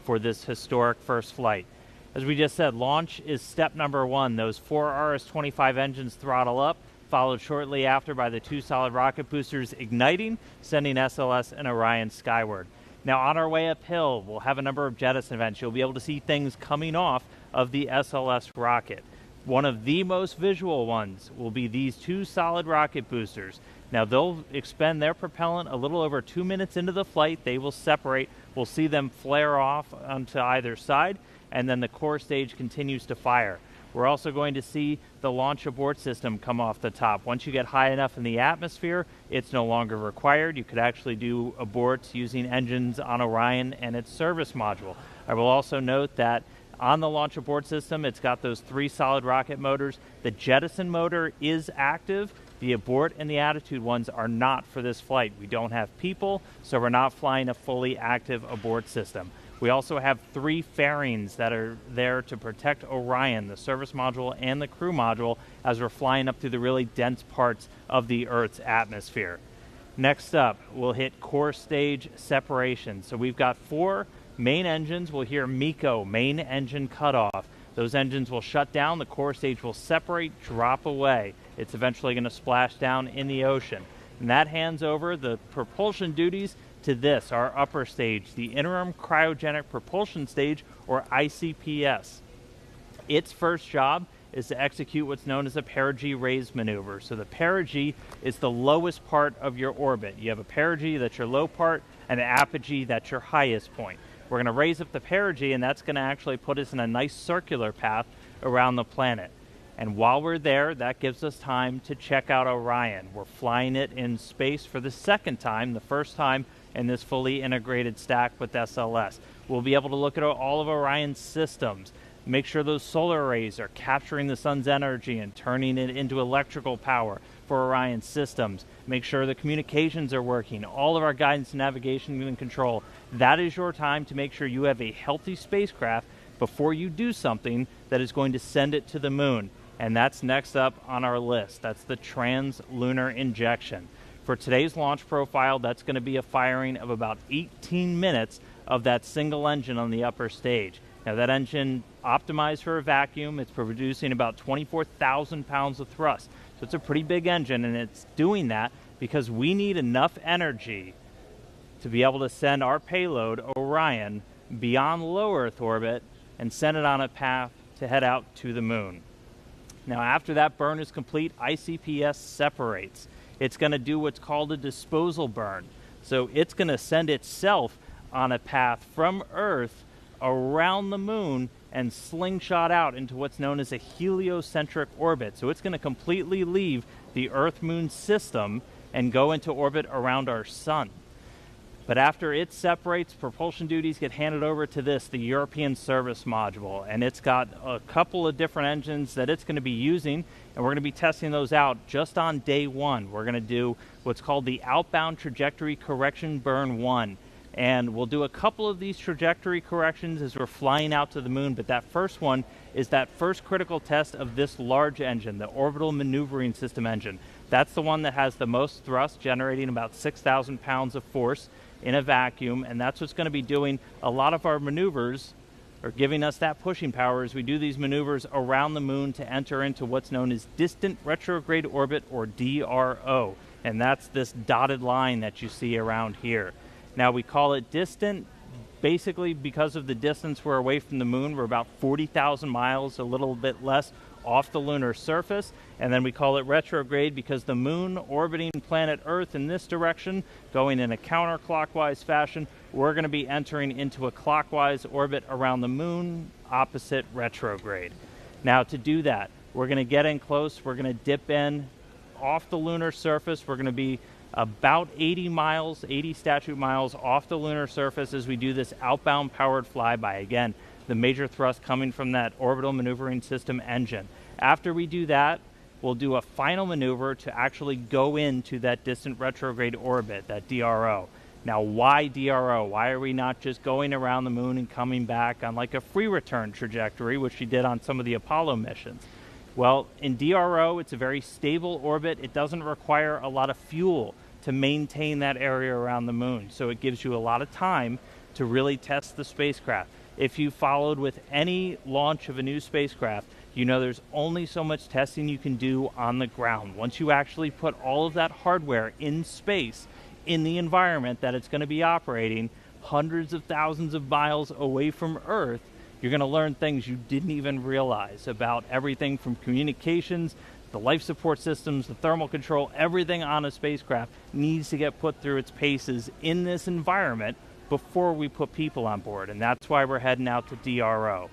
for this historic first flight. As we just said, launch is step number 1. Those 4 RS-25 engines throttle up, followed shortly after by the 2 solid rocket boosters igniting, sending SLS and Orion skyward. Now on our way uphill, we'll have a number of jettison events. You'll be able to see things coming off of the SLS rocket. One of the most visual ones will be these 2 solid rocket boosters. Now they'll expend their propellant a little over 2 minutes into the flight. They will separate. We'll see them flare off onto either side, and then the core stage continues to fire. We're also going to see the launch abort system come off the top. Once you get high enough in the atmosphere, it's no longer required. You could actually do aborts using engines on Orion and its service module. I will also note that On the launch abort system, it's got those 3 solid rocket motors. The jettison motor is active. The abort and the attitude ones are not for this flight. We don't have people, so we're not flying a fully active abort system. We also have 3 fairings that are there to protect Orion, the service module and the crew module, as we're flying up through the really dense parts of the Earth's atmosphere. Next up, we'll hit core stage separation. So we've got 4 main engines. We'll hear MECO, main engine cutoff. Those engines will shut down. The core stage will separate, drop away. It's eventually going to splash down in the ocean. And that hands over the propulsion duties to this, our upper stage, the Interim Cryogenic Propulsion Stage, or ICPS. Its first job is to execute what's known as a perigee raise maneuver. So the perigee is the lowest part of your orbit. You have a perigee, that's your low part, and an apogee, that's your highest point. We're going to raise up the perigee, and that's going to actually put us in a nice circular path around the planet. And while we're there, that gives us time to check out Orion. We're flying it in space for the second time, the first time in this fully integrated stack with SLS. We'll be able to look at all of Orion's systems, make sure those solar arrays are capturing the sun's energy and turning it into electrical power for Orion's systems, make sure the communications are working, all of our guidance, navigation, and control. That is your time to make sure you have a healthy spacecraft before you do something that is going to send it to the moon. And that's next up on our list. That's the trans-lunar injection. For today's launch profile, that's going to be a firing of about 18 minutes of that single engine on the upper stage. Now, that engine optimized for a vacuum. It's producing about 24,000 pounds of thrust. So it's a pretty big engine, and it's doing that because we need enough energy to be able to send our payload, Orion, beyond low Earth orbit and send it on a path to head out to the moon. Now, after that burn is complete, ICPS separates. It's going to do what's called a disposal burn. So it's going to send itself on a path from Earth around the moon and slingshot out into what's known as a heliocentric orbit. So it's going to completely leave the Earth-Moon system and go into orbit around our sun. But after it separates, propulsion duties get handed over to this, the European Service Module. And it's got a couple of different engines that it's going to be using, and we're going to be testing those out just on day 1. We're going to do what's called the Outbound Trajectory Correction Burn 1. And we'll do a couple of these trajectory corrections as we're flying out to the moon, but that first one is that first critical test of this large engine, the Orbital Maneuvering System engine. That's the one that has the most thrust, generating about 6,000 pounds of force in a vacuum, and that's what's going to be doing a lot of our maneuvers, or giving us that pushing power as we do these maneuvers around the moon to enter into what's known as distant retrograde orbit, or DRO. And that's this dotted line that you see around here. Now, we call it distant basically because of the distance we're away from the moon. We're about 40,000 miles, a little bit less, off the lunar surface. And then we call it retrograde because the moon orbiting planet Earth in this direction, going in a counterclockwise fashion, we're going to be entering into a clockwise orbit around the moon, opposite retrograde. Now, to do that, we're going to get in close. We're going to dip in off the lunar surface. We're going to be about 80 miles, 80 statute miles off the lunar surface as we do this outbound powered flyby. Again, the major thrust coming from that Orbital Maneuvering System engine. After we do that, we'll do a final maneuver to actually go into that distant retrograde orbit, that DRO. Now, why DRO? Why are we not just going around the moon and coming back on like a free return trajectory, which we did on some of the Apollo missions? Well, in DRO, it's a very stable orbit. It doesn't require a lot of fuel to maintain that area around the moon. So it gives you a lot of time to really test the spacecraft. If you followed with any launch of a new spacecraft, you know there's only so much testing you can do on the ground. Once you actually put all of that hardware in space, in the environment that it's going to be operating, hundreds of thousands of miles away from Earth, you're going to learn things you didn't even realize about everything from communications, the life support systems, the thermal control. Everything on a spacecraft needs to get put through its paces in this environment before we put people on board, and that's why we're heading out to DRO.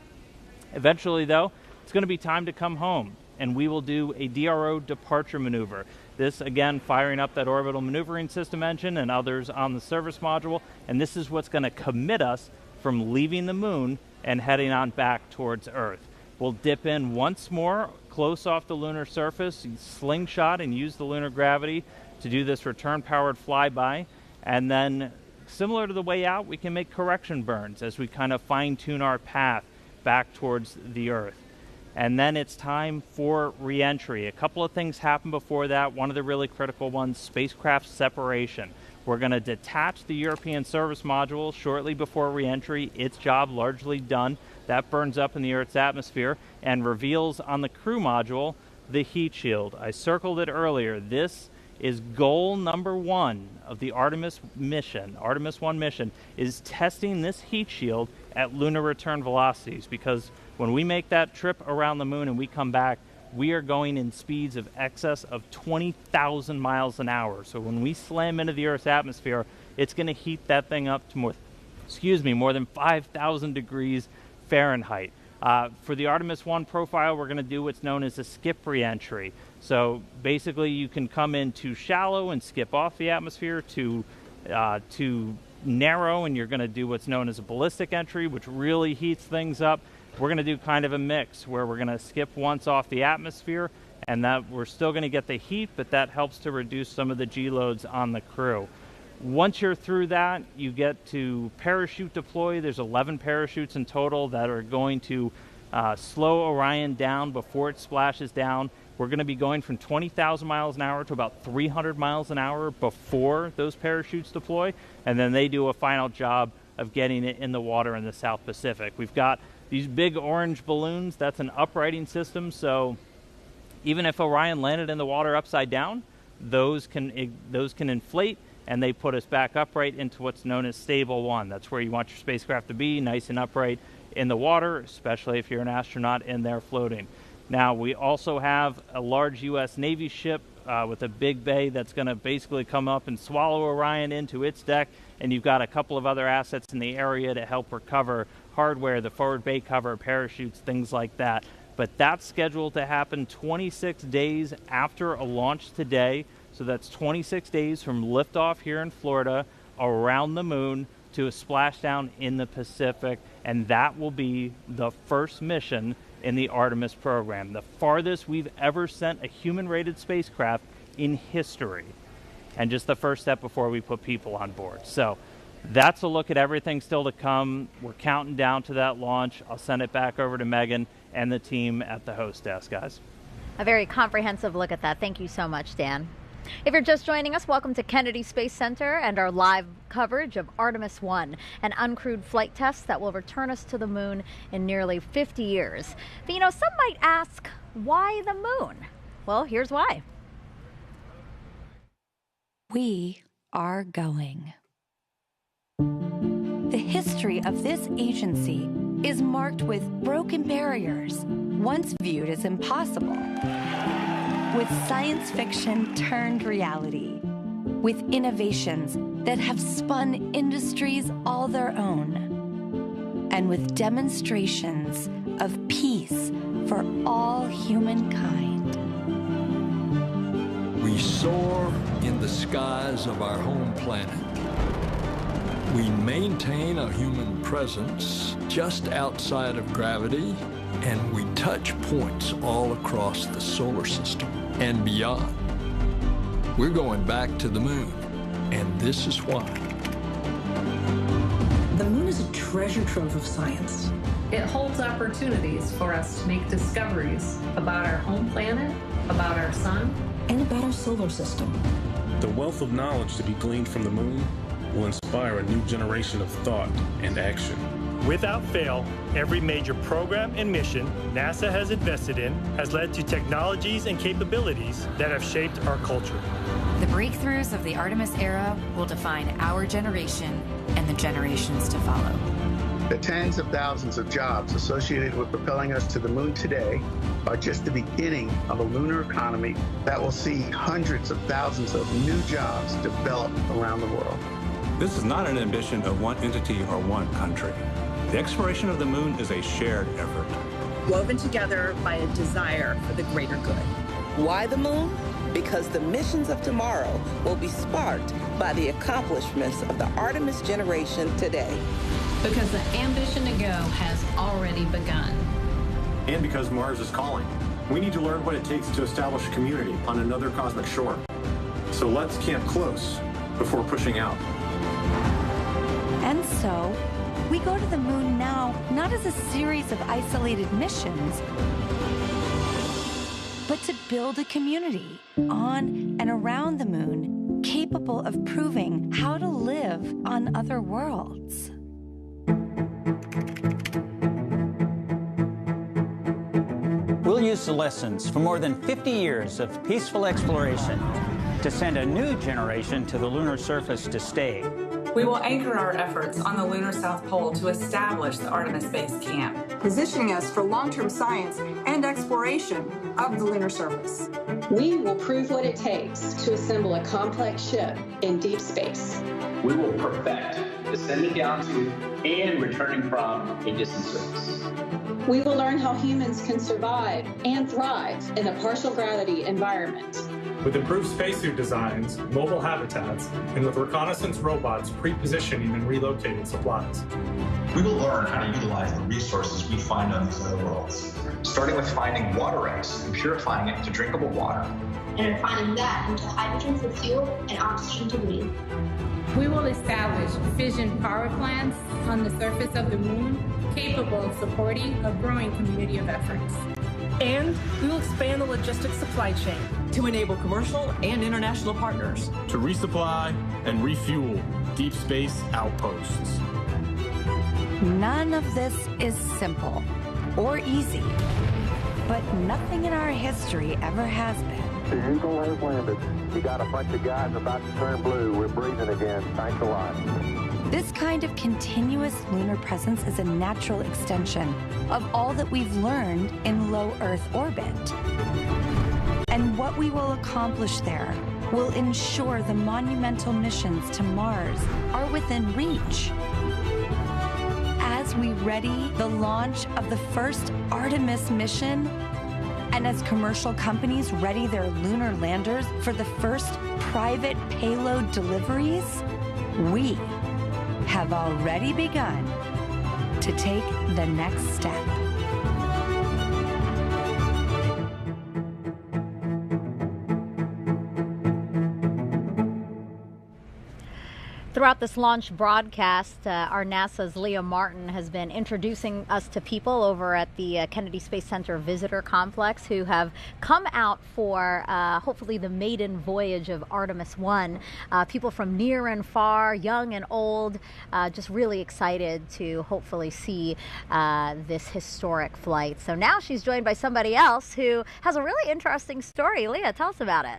Eventually, though, it's going to be time to come home, and we will do a DRO departure maneuver. This, again, firing up that Orbital Maneuvering System engine and others on the service module, and this is what's going to commit us from leaving the moon and heading on back towards Earth. We'll dip in once more close off the lunar surface, slingshot and use the lunar gravity to do this return-powered flyby. And then, similar to the way out, we can make correction burns as we kind of fine-tune our path back towards the Earth. And then it's time for re-entry. A couple of things happen before that. One of the really critical ones, spacecraft separation. We're going to detach the European service module shortly before re-entry. Its job largely done. That burns up in the Earth's atmosphere and reveals on the crew module the heat shield. I circled it earlier. This is goal number 1 of the Artemis mission. Artemis I mission is testing this heat shield at lunar return velocities, because when we make that trip around the moon and we come back, we are going in speeds of excess of 20,000 miles an hour. So when we slam into the Earth's atmosphere, it's going to heat that thing up to more than 5,000 degrees Fahrenheit. For the Artemis I profile, we're going to do what's known as a skip re-entry. So basically, you can come in too shallow and skip off the atmosphere, too narrow, and you're going to do what's known as a ballistic entry, which really heats things up. We're going to do kind of a mix where we're going to skip once off the atmosphere, and that we're still going to get the heat, but that helps to reduce some of the G loads on the crew. Once you're through that, you get to parachute deploy. There's 11 parachutes in total that are going to slow Orion down before it splashes down. We're going to be going from 20,000 miles an hour to about 300 miles an hour before those parachutes deploy, and then they do a final job of getting it in the water in the South Pacific. We've got these big orange balloons. That's an uprighting system, so even if Orion landed in the water upside down, those can inflate, and they put us back upright into what's known as stable 1. That's where you want your spacecraft to be, nice and upright in the water, especially if you're an astronaut in there floating. Now, we also have a large U.S. Navy ship with a big bay that's going to basically come up and swallow Orion into its deck, and you've got a couple of other assets in the area to help recover hardware, the forward bay cover, parachutes, things like that. But that's scheduled to happen 26 days after a launch today. So that's 26 days from liftoff here in Florida around the moon to a splashdown in the Pacific, and that will be the first mission in the Artemis program, the farthest we've ever sent a human-rated spacecraft in history, and just the first step before we put people on board. So that's a look at everything still to come. We're counting down to that launch. I'll send it back over to Megan and the team at the host desk, guys. A very comprehensive look at that. Thank you so much, Dan. If you're just joining us, welcome to Kennedy Space Center and our live coverage of Artemis I, an uncrewed flight test that will return us to the moon in nearly 50 years. But you know, some might ask, why the moon? Well, here's why. We are going. The history of this agency is marked with broken barriers, once viewed as impossible, with science fiction turned reality, with innovations that have spun industries all their own, and with demonstrations of peace for all humankind. We soar in the skies of our home planet. We maintain a human presence just outside of gravity, and we touch points all across the solar system and beyond. We're going back to the moon, and this is why. The moon is a treasure trove of science. It holds opportunities for us to make discoveries about our home planet, about our sun, and about our solar system. The wealth of knowledge to be gleaned from the moon will inspire a new generation of thought and action. Without fail, every major program and mission NASA has invested in has led to technologies and capabilities that have shaped our culture. The breakthroughs of the Artemis era will define our generation and the generations to follow. The tens of thousands of jobs associated with propelling us to the moon today are just the beginning of a lunar economy that will see hundreds of thousands of new jobs develop around the world. This is not an ambition of one entity or one country. The exploration of the moon is a shared effort, woven together by a desire for the greater good. Why the moon? Because the missions of tomorrow will be sparked by the accomplishments of the Artemis generation today. Because the ambition to go has already begun. And because Mars is calling. We need to learn what it takes to establish a community on another cosmic shore. So let's camp close before pushing out. And so, we go to the moon now, not as a series of isolated missions, but to build a community on and around the moon capable of proving how to live on other worlds. We'll use the lessons from more than 50 years of peaceful exploration to send a new generation to the lunar surface to stay. We will anchor our efforts on the lunar South Pole to establish the Artemis Base Camp, positioning us for long-term science and exploration of the lunar surface. We will prove what it takes to assemble a complex ship in deep space. We will perfect descending down to and returning from a distant surface. We will learn how humans can survive and thrive in a partial gravity environment. With improved spacesuit designs, mobile habitats, and with reconnaissance robots pre-positioning and relocating supplies. We will learn how to utilize the resources we find on these other worlds, starting with finding water ice and purifying it into drinkable water. And refining that into hydrogen for fuel and oxygen to breathe. We will establish fission power plants on the surface of the moon, capable of supporting a growing community of efforts. And we will expand the logistics supply chain to enable commercial and international partners to resupply and refuel deep space outposts. None of this is simple or easy, but nothing in our history ever has been. The Eagle has landed. You got a bunch of guys about to turn blue. We're breathing again. Thanks a lot. This kind of continuous lunar presence is a natural extension of all that we've learned in low Earth orbit. And what we will accomplish there will ensure the monumental missions to Mars are within reach. As we ready the launch of the first Artemis mission, and as commercial companies ready their lunar landers for the first private payload deliveries, we have already begun to take the next step. Throughout this launch broadcast, our NASA's Leah Martin has been introducing us to people over at the Kennedy Space Center Visitor Complex who have come out for hopefully the maiden voyage of Artemis I. People from near and far, young and old, just really excited to hopefully see this historic flight. So now she's joined by somebody else who has a really interesting story. Leah, tell us about it.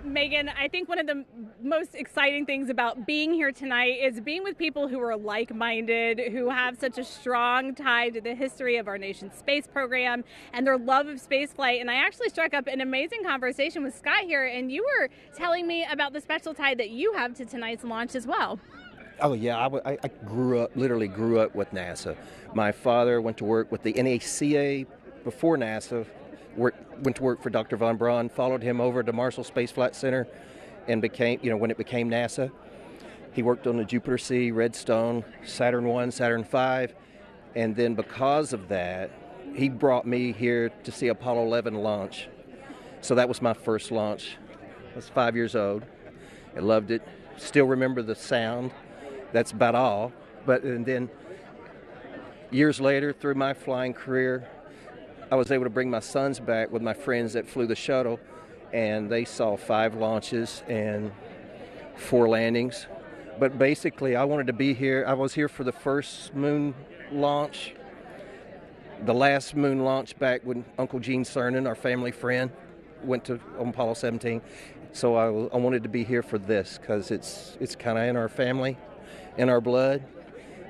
Megan, I think one of the most exciting things about being here tonight is being with people who are like-minded, who have such a strong tie to the history of our nation's space program and their love of spaceflight. And I actually struck up an amazing conversation with Scott here, and you were telling me about the special tie that you have to tonight's launch as well. Oh, yeah. I literally grew up with NASA. My father went to work with the NACA before NASA. Went to work for Dr. von Braun, followed him over to Marshall Space Flight Center, and became, when it became NASA. He worked on the Jupiter C, Redstone, Saturn I, Saturn V, and then because of that, he brought me here to see Apollo 11 launch. So that was my first launch. I was 5 years old. I loved it. Still remember the sound. That's about all. And then years later, through my flying career, I was able to bring my sons back with my friends that flew the shuttle, and they saw 5 launches and 4 landings. But basically, I wanted to be here. I was here for the first moon launch, the last moon launch back when Uncle Gene Cernan, our family friend, went to Apollo 17. So I wanted to be here for this because it's kind of in our family, in our blood.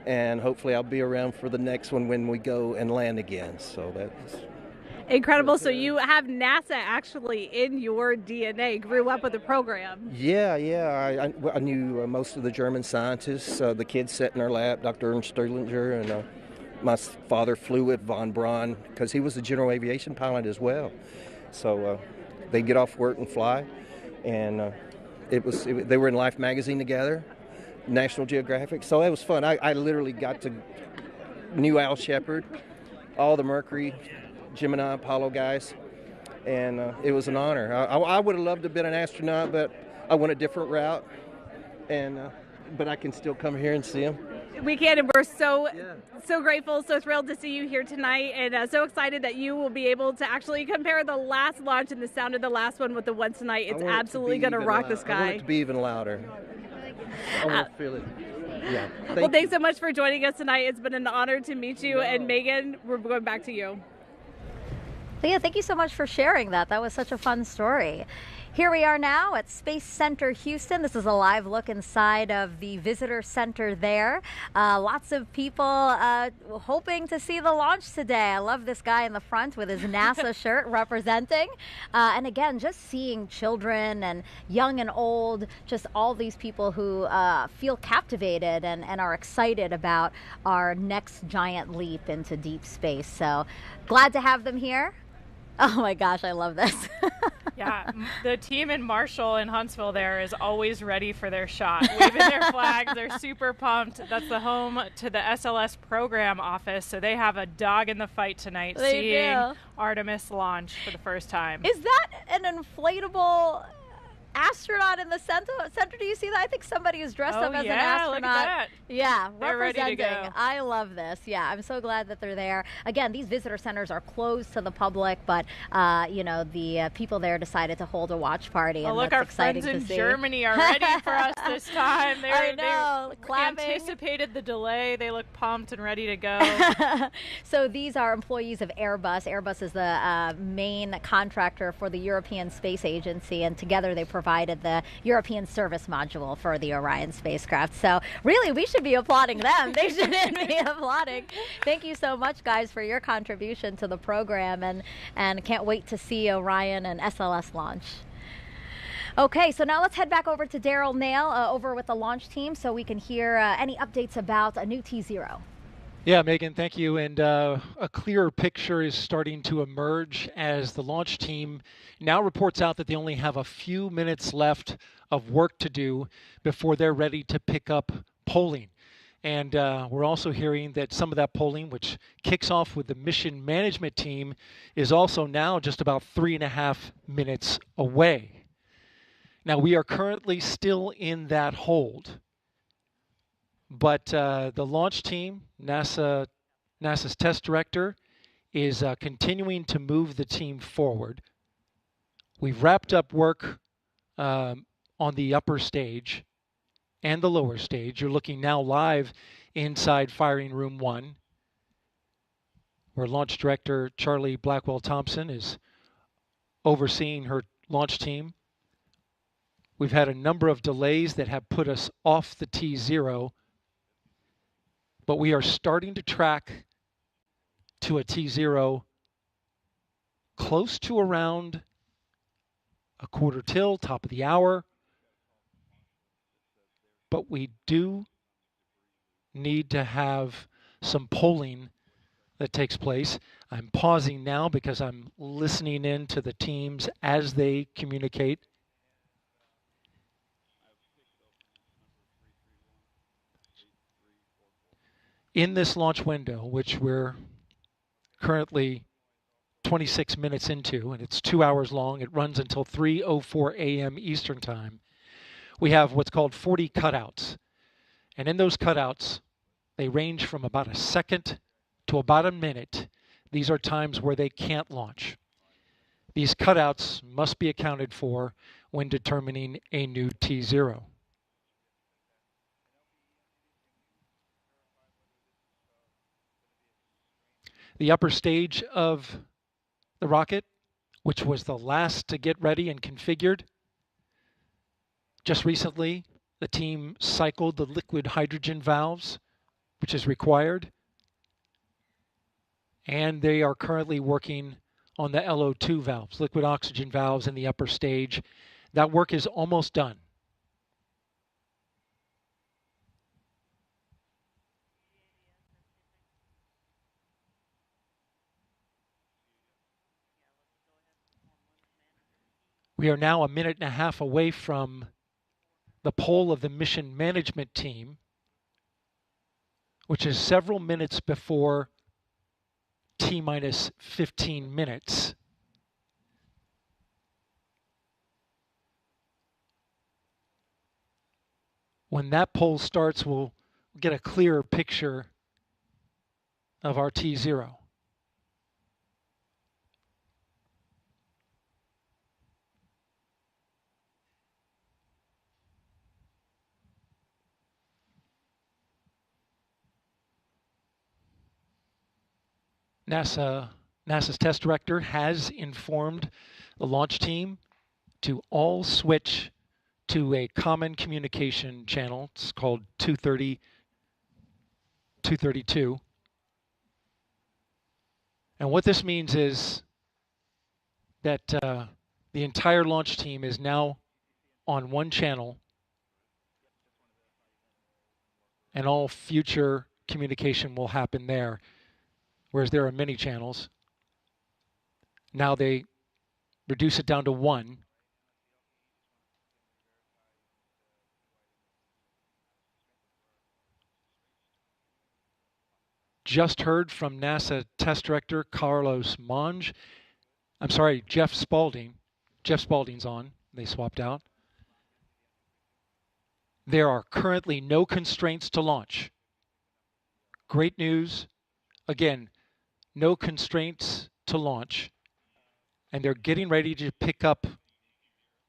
And hopefully I'll be around for the next one when we go and land again. So that's incredible. So you have NASA actually in your DNA, grew up with the program. Yeah. I knew most of the German scientists. The kids sat in our lap, Dr. Ernst Stirlinger, and my father flew with von Braun because he was a general aviation pilot as well. So they'd get off work and fly. And they were in Life magazine together. National Geographic. So it was fun. I literally got to knew Al Shepard, all the Mercury, Gemini, Apollo guys, and it was an honor. I would have loved to have been an astronaut, but I went a different route, and but I can still come here and see them. We can, and we're so grateful, so thrilled to see you here tonight, and so excited that you will be able to actually compare the last launch and the sound of the last one with the one tonight. It's absolutely going to rock the sky. I want it to be even louder. I want to feel it. Yeah. Thanks so much for joining us tonight. It's been an honor to meet you, and Megan, we're going back to you. Leah, thank you so much for sharing that. That was such a fun story. Here we are now at Space Center Houston. This is a live look inside of the visitor center there. Lots of people hoping to see the launch today. I love this guy in the front with his NASA shirt representing. And again, just seeing children and young and old, just all these people who feel captivated and are excited about our next giant leap into deep space. So glad to have them here. Oh my gosh, I love this. Yeah, the team in Marshall and Huntsville there is always ready for their shot, waving their flags. They're super pumped. That's the home to the SLS program office, so they have a dog in the fight tonight, seeing Artemis launch for the first time. Is that an inflatable astronaut in the center? Do you see that? I think somebody is dressed up as an astronaut. Look at that. Yeah, they're representing. Ready to go. I love this. Yeah, I'm so glad that they're there. Again, these visitor centers are closed to the public, but you know, the people there decided to hold a watch party. And look, that's our exciting friends in to see. Germany are ready for us this time. I know, they clapping. anticipated the delay. They look pumped and ready to go. So these are employees of Airbus. Airbus is the main contractor for the European Space Agency, and together they provided the European service module for the Orion spacecraft. So really, we should be applauding them. They shouldn't be applauding. Thank you so much, guys, for your contribution to the program, and can't wait to see Orion and SLS launch. Okay, so now let's head back over to Daryl Nail over with the launch team so we can hear any updates about a new T0. Yeah, Megan, thank you. And a clearer picture is starting to emerge as the launch team now reports out that they only have a few minutes left of work to do before they're ready to pick up polling. And we're also hearing that some of that polling, which kicks off with the mission management team, is also now just about 3.5 minutes away. Now, we are currently still in that hold. But the launch team, NASA's test director, is continuing to move the team forward. We've wrapped up work on the upper stage and the lower stage. You're looking now live inside Firing Room 1, where Launch Director Charlie Blackwell Thompson is overseeing her launch team. We've had a number of delays that have put us off the T0, but we are starting to track to a T0 close to around a quarter till, top of the hour. But we do need to have some polling that takes place. I'm pausing now because I'm listening in to the teams as they communicate. In this launch window, which we're currently 26 minutes into, and it's 2 hours long, it runs until 3:04 a.m. Eastern Time, we have what's called 40 cutouts. And in those cutouts, they range from about a second to about a minute. These are times where they can't launch. These cutouts must be accounted for when determining a new T0. The upper stage of the rocket, which was the last to get ready and configured, just recently the team cycled the liquid hydrogen valves, which is required, and they are currently working on the LO2 valves, liquid oxygen valves in the upper stage. That work is almost done. We are now a minute and a half away from the poll of the mission management team, which is several minutes before T-minus 15 minutes. When that poll starts, we'll get a clearer picture of our T0. NASA's test director has informed the launch team to all switch to a common communication channel. It's called 232. And what this means is that the entire launch team is now on one channel, and all future communication will happen there. Whereas there are many channels. Now they reduce it down to one. Just heard from NASA test director Carlos Monge. I'm sorry, Jeff Spaulding. Jeff Spaulding's on. They swapped out. There are currently no constraints to launch. Great news. Again, no constraints to launch. And they're getting ready to pick up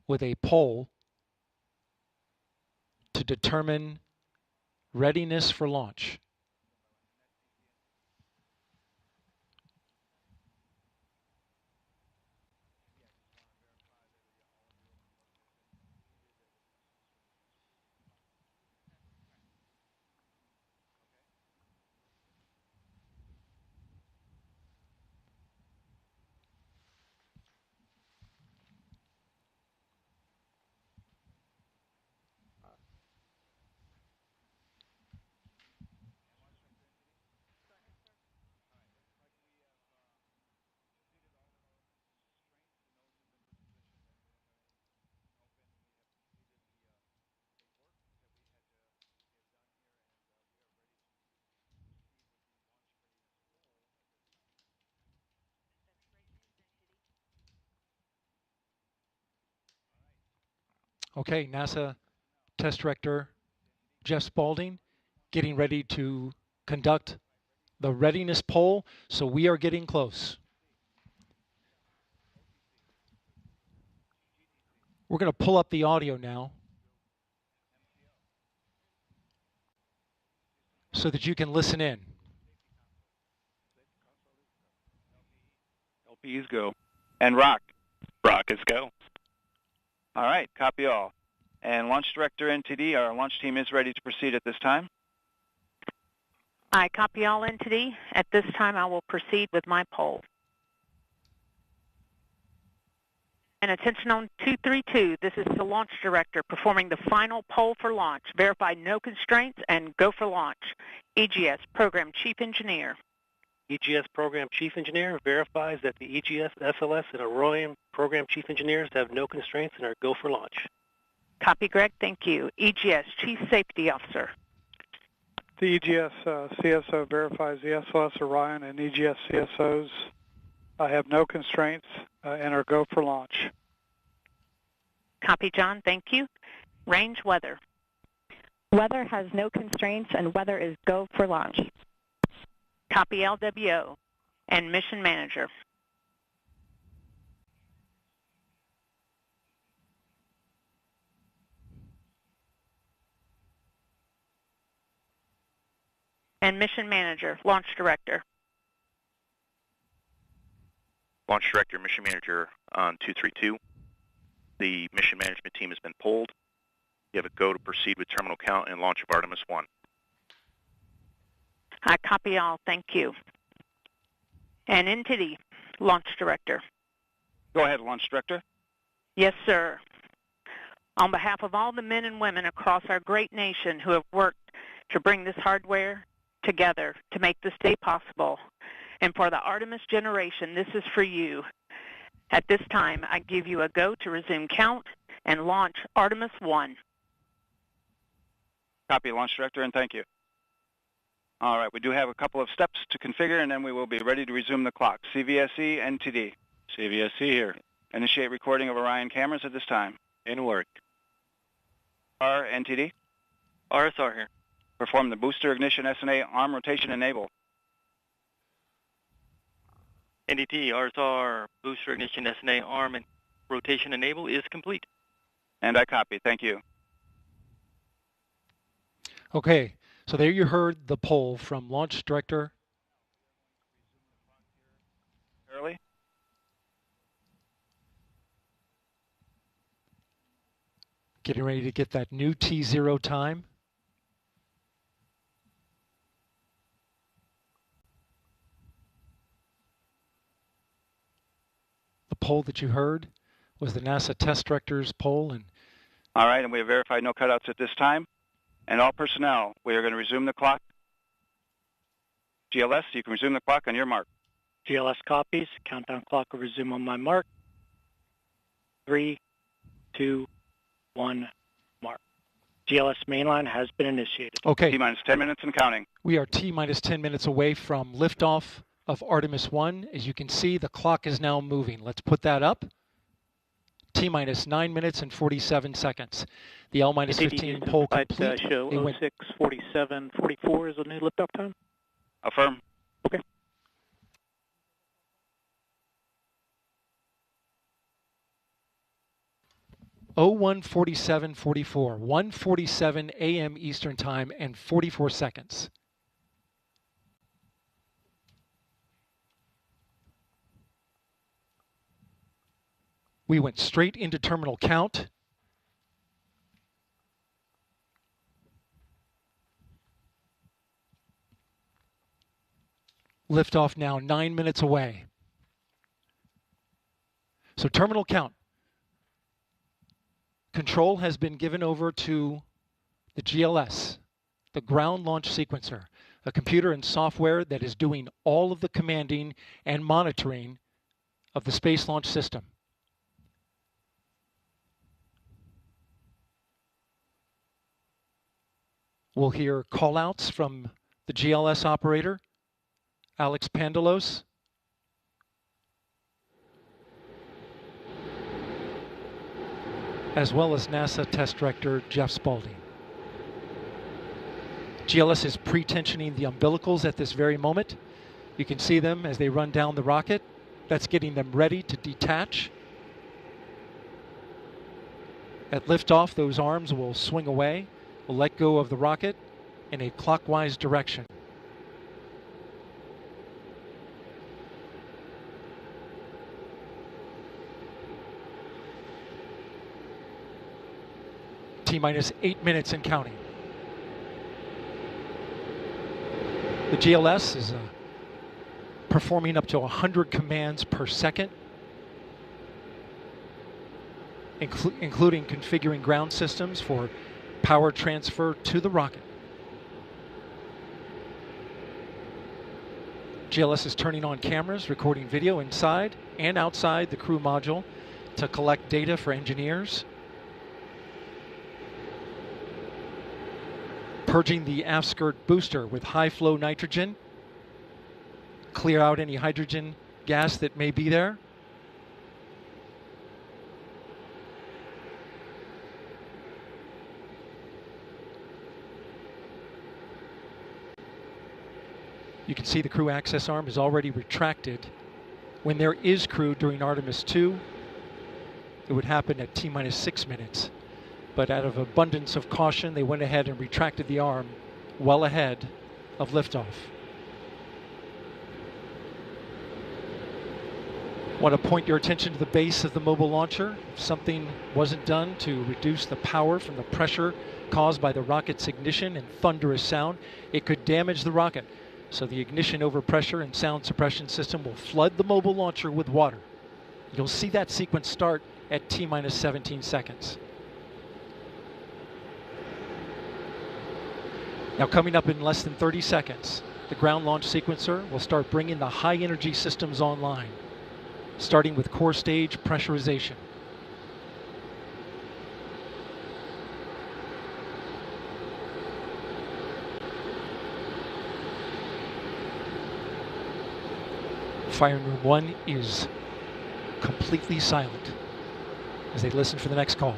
with a poll to determine readiness for launch. Okay, NASA test director Jeff Spaulding getting ready to conduct the readiness poll, so we are getting close. We're going to pull up the audio now so that you can listen in. LPs go. And rockets go. All right, copy all. And Launch Director NTD, our launch team is ready to proceed at this time. I copy all NTD. At this time, I will proceed with my poll. And attention on 232, this is the Launch Director performing the final poll for launch. Verify no constraints and go for launch. EGS Program Chief Engineer. EGS Program Chief Engineer verifies that the EGS, SLS, and Orion Program Chief Engineers have no constraints and are go for launch. Copy, Greg. Thank you. EGS Chief Safety Officer. The EGS CSO verifies the SLS, Orion, and EGS CSOs have no constraints and are go for launch. Copy, John. Thank you. Range weather. Weather has no constraints and weather is go for launch. Copy, LWO. And Mission Manager. And Mission Manager, Launch Director. Launch Director, Mission Manager on 232. The mission management team has been polled. You have a go to proceed with terminal count and launch of Artemis I. I copy all. Thank you. And NTD, Launch Director. Go ahead, Launch Director. Yes, sir. On behalf of all the men and women across our great nation who have worked to bring this hardware together to make this day possible, and for the Artemis generation, this is for you. At this time, I give you a go to resume count and launch Artemis I. Copy, Launch Director, and thank you. All right, we do have a couple of steps to configure, and then we will be ready to resume the clock. CVSE, NTD. CVSE here. Initiate recording of Orion cameras at this time. In work. R, NTD. RSR here. Perform the booster ignition SNA arm rotation enable. NDT, RSR, booster ignition SNA arm and rotation enable is complete. And I copy. Thank you. Okay, so there you heard the poll from Launch Director. Early. Getting ready to get that new T0 time. The poll that you heard was the NASA test director's poll. And all right, and we have verified no cutouts at this time. And all personnel, we are going to resume the clock. GLS, you can resume the clock on your mark. GLS copies. Countdown clock will resume on my mark. 3, 2, 1, mark. GLS mainline has been initiated. Okay. T-minus 10 minutes and counting. We are T-minus 10 minutes away from liftoff of Artemis I. As you can see, the clock is now moving. Let's put that up. T-minus 9 minutes and 47 seconds. The L-minus 15 poll complete. Show 06:47:44 is the new liftoff time. Affirm. Okay. Oh, 1:47:44, 1:47 a.m. Eastern Time and 44 seconds. We went straight into terminal count. Liftoff now 9 minutes away. So terminal count. Control has been given over to the GLS, the ground launch sequencer, a computer and software that is doing all of the commanding and monitoring of the Space Launch System. We'll hear call-outs from the GLS operator, Alex Pandalos. As well as NASA Test Director Jeff Spaulding. GLS is pre-tensioning the umbilicals at this very moment. You can see them as they run down the rocket. That's getting them ready to detach. At liftoff, those arms will swing away. We'll let go of the rocket in a clockwise direction. T-minus 8 minutes and counting. The GLS is performing up to 100 commands per second, including configuring ground systems for power transfer to the rocket. GLS is turning on cameras, recording video inside and outside the crew module to collect data for engineers. Purging the aft skirt booster with high flow nitrogen. Clear out any hydrogen gas that may be there. You can see the crew access arm is already retracted. When there is crew during Artemis II, it would happen at T-minus 6 minutes. But out of abundance of caution, they went ahead and retracted the arm well ahead of liftoff. Want to point your attention to the base of the mobile launcher. If something wasn't done to reduce the power from the pressure caused by the rocket's ignition and thunderous sound, it could damage the rocket. So the ignition overpressure and sound suppression system will flood the mobile launcher with water. You'll see that sequence start at T-minus 17 seconds. Now coming up in less than 30 seconds, the ground launch sequencer will start bringing the high energy systems online, starting with core stage pressurization. Firing room 1 is completely silent as they listen for the next call.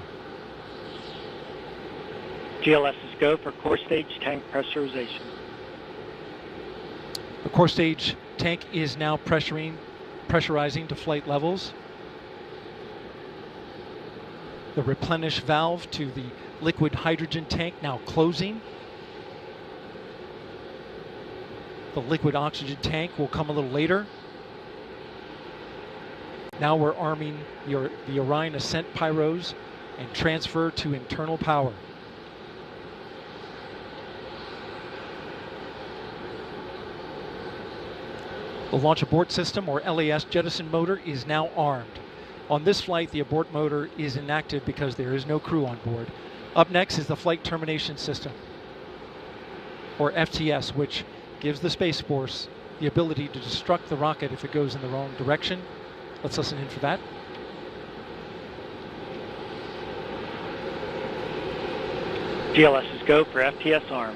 GLS is go for core stage tank pressurization. The core stage tank is now pressurizing to flight levels. The replenish valve to the liquid hydrogen tank now closing. The liquid oxygen tank will come a little later. Now we're arming the Orion ascent pyros and transfer to internal power. The launch abort system, or LAS jettison motor, is now armed. On this flight, the abort motor is inactive because there is no crew on board. Up next is the flight termination system, or FTS, which gives the Space Force the ability to destruct the rocket if it goes in the wrong direction. Let's listen in for that. GLS is go for FTS arm.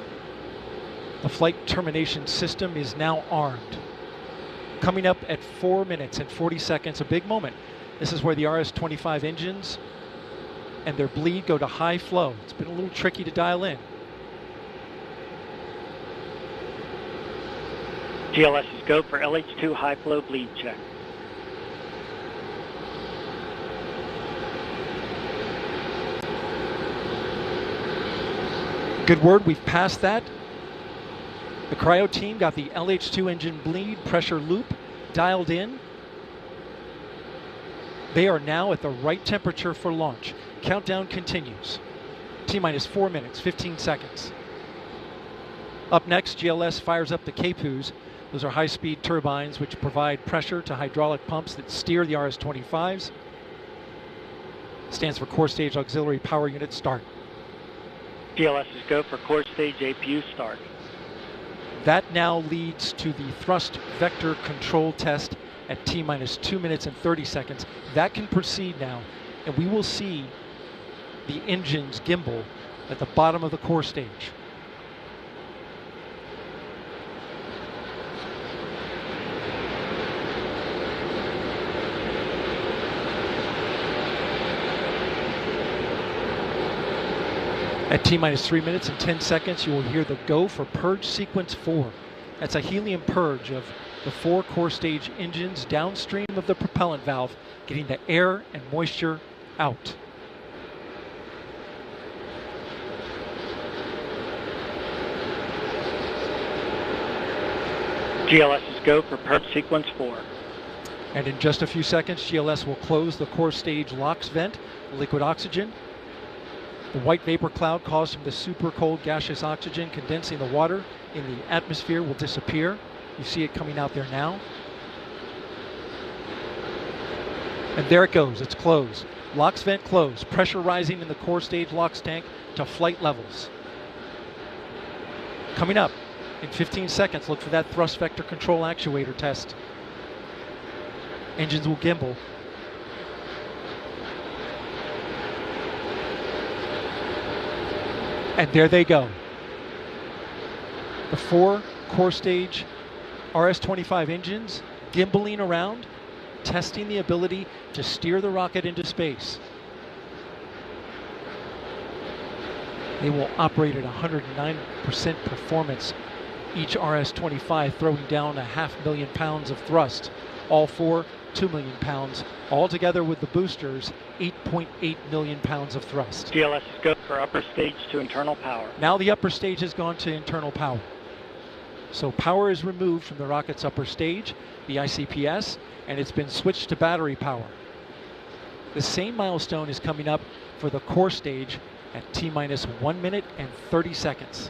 The flight termination system is now armed. Coming up at 4 minutes and 40 seconds, a big moment. This is where the RS-25 engines and their bleed go to high flow. It's been a little tricky to dial in. GLS is go for LH2 high flow bleed check. Good word, we've passed that. The cryo team got the LH2 engine bleed pressure loop dialed in. They are now at the right temperature for launch. Countdown continues. T-minus 4 minutes, 15 seconds. Up next, GLS fires up the CAPUs. Those are high-speed turbines which provide pressure to hydraulic pumps that steer the RS-25s. Stands for Core Stage Auxiliary Power Unit Start. GLS is go for core stage APU start. That now leads to the thrust vector control test at T-minus 2 minutes and 30 seconds. That can proceed now, and we will see the engines gimbal at the bottom of the core stage. At T-minus 3 minutes and 10 seconds, you will hear the go for purge sequence 4. That's a helium purge of the 4 core stage engines downstream of the propellant valve, getting the air and moisture out. GLS is go for purge sequence 4. And in just a few seconds, GLS will close the core stage LOX vent, liquid oxygen. The white vapor cloud caused from the super cold gaseous oxygen condensing the water in the atmosphere will disappear. You see it coming out there now. And there it goes, it's closed. LOX vent closed, pressure rising in the core stage LOX tank to flight levels. Coming up in 15 seconds, look for that thrust vector control actuator test. Engines will gimbal. And there they go. The 4 core stage RS-25 engines gimbaling around, testing the ability to steer the rocket into space. They will operate at 109% performance. Each RS-25 throwing down 500,000 pounds of thrust. All 4, 2 million pounds. Altogether with the boosters, 8.8 million pounds of thrust. GLS is go for upper stage to internal power. Now the upper stage has gone to internal power. So power is removed from the rocket's upper stage, the ICPS, and it's been switched to battery power. The same milestone is coming up for the core stage at T-minus 1 minute and 30 seconds.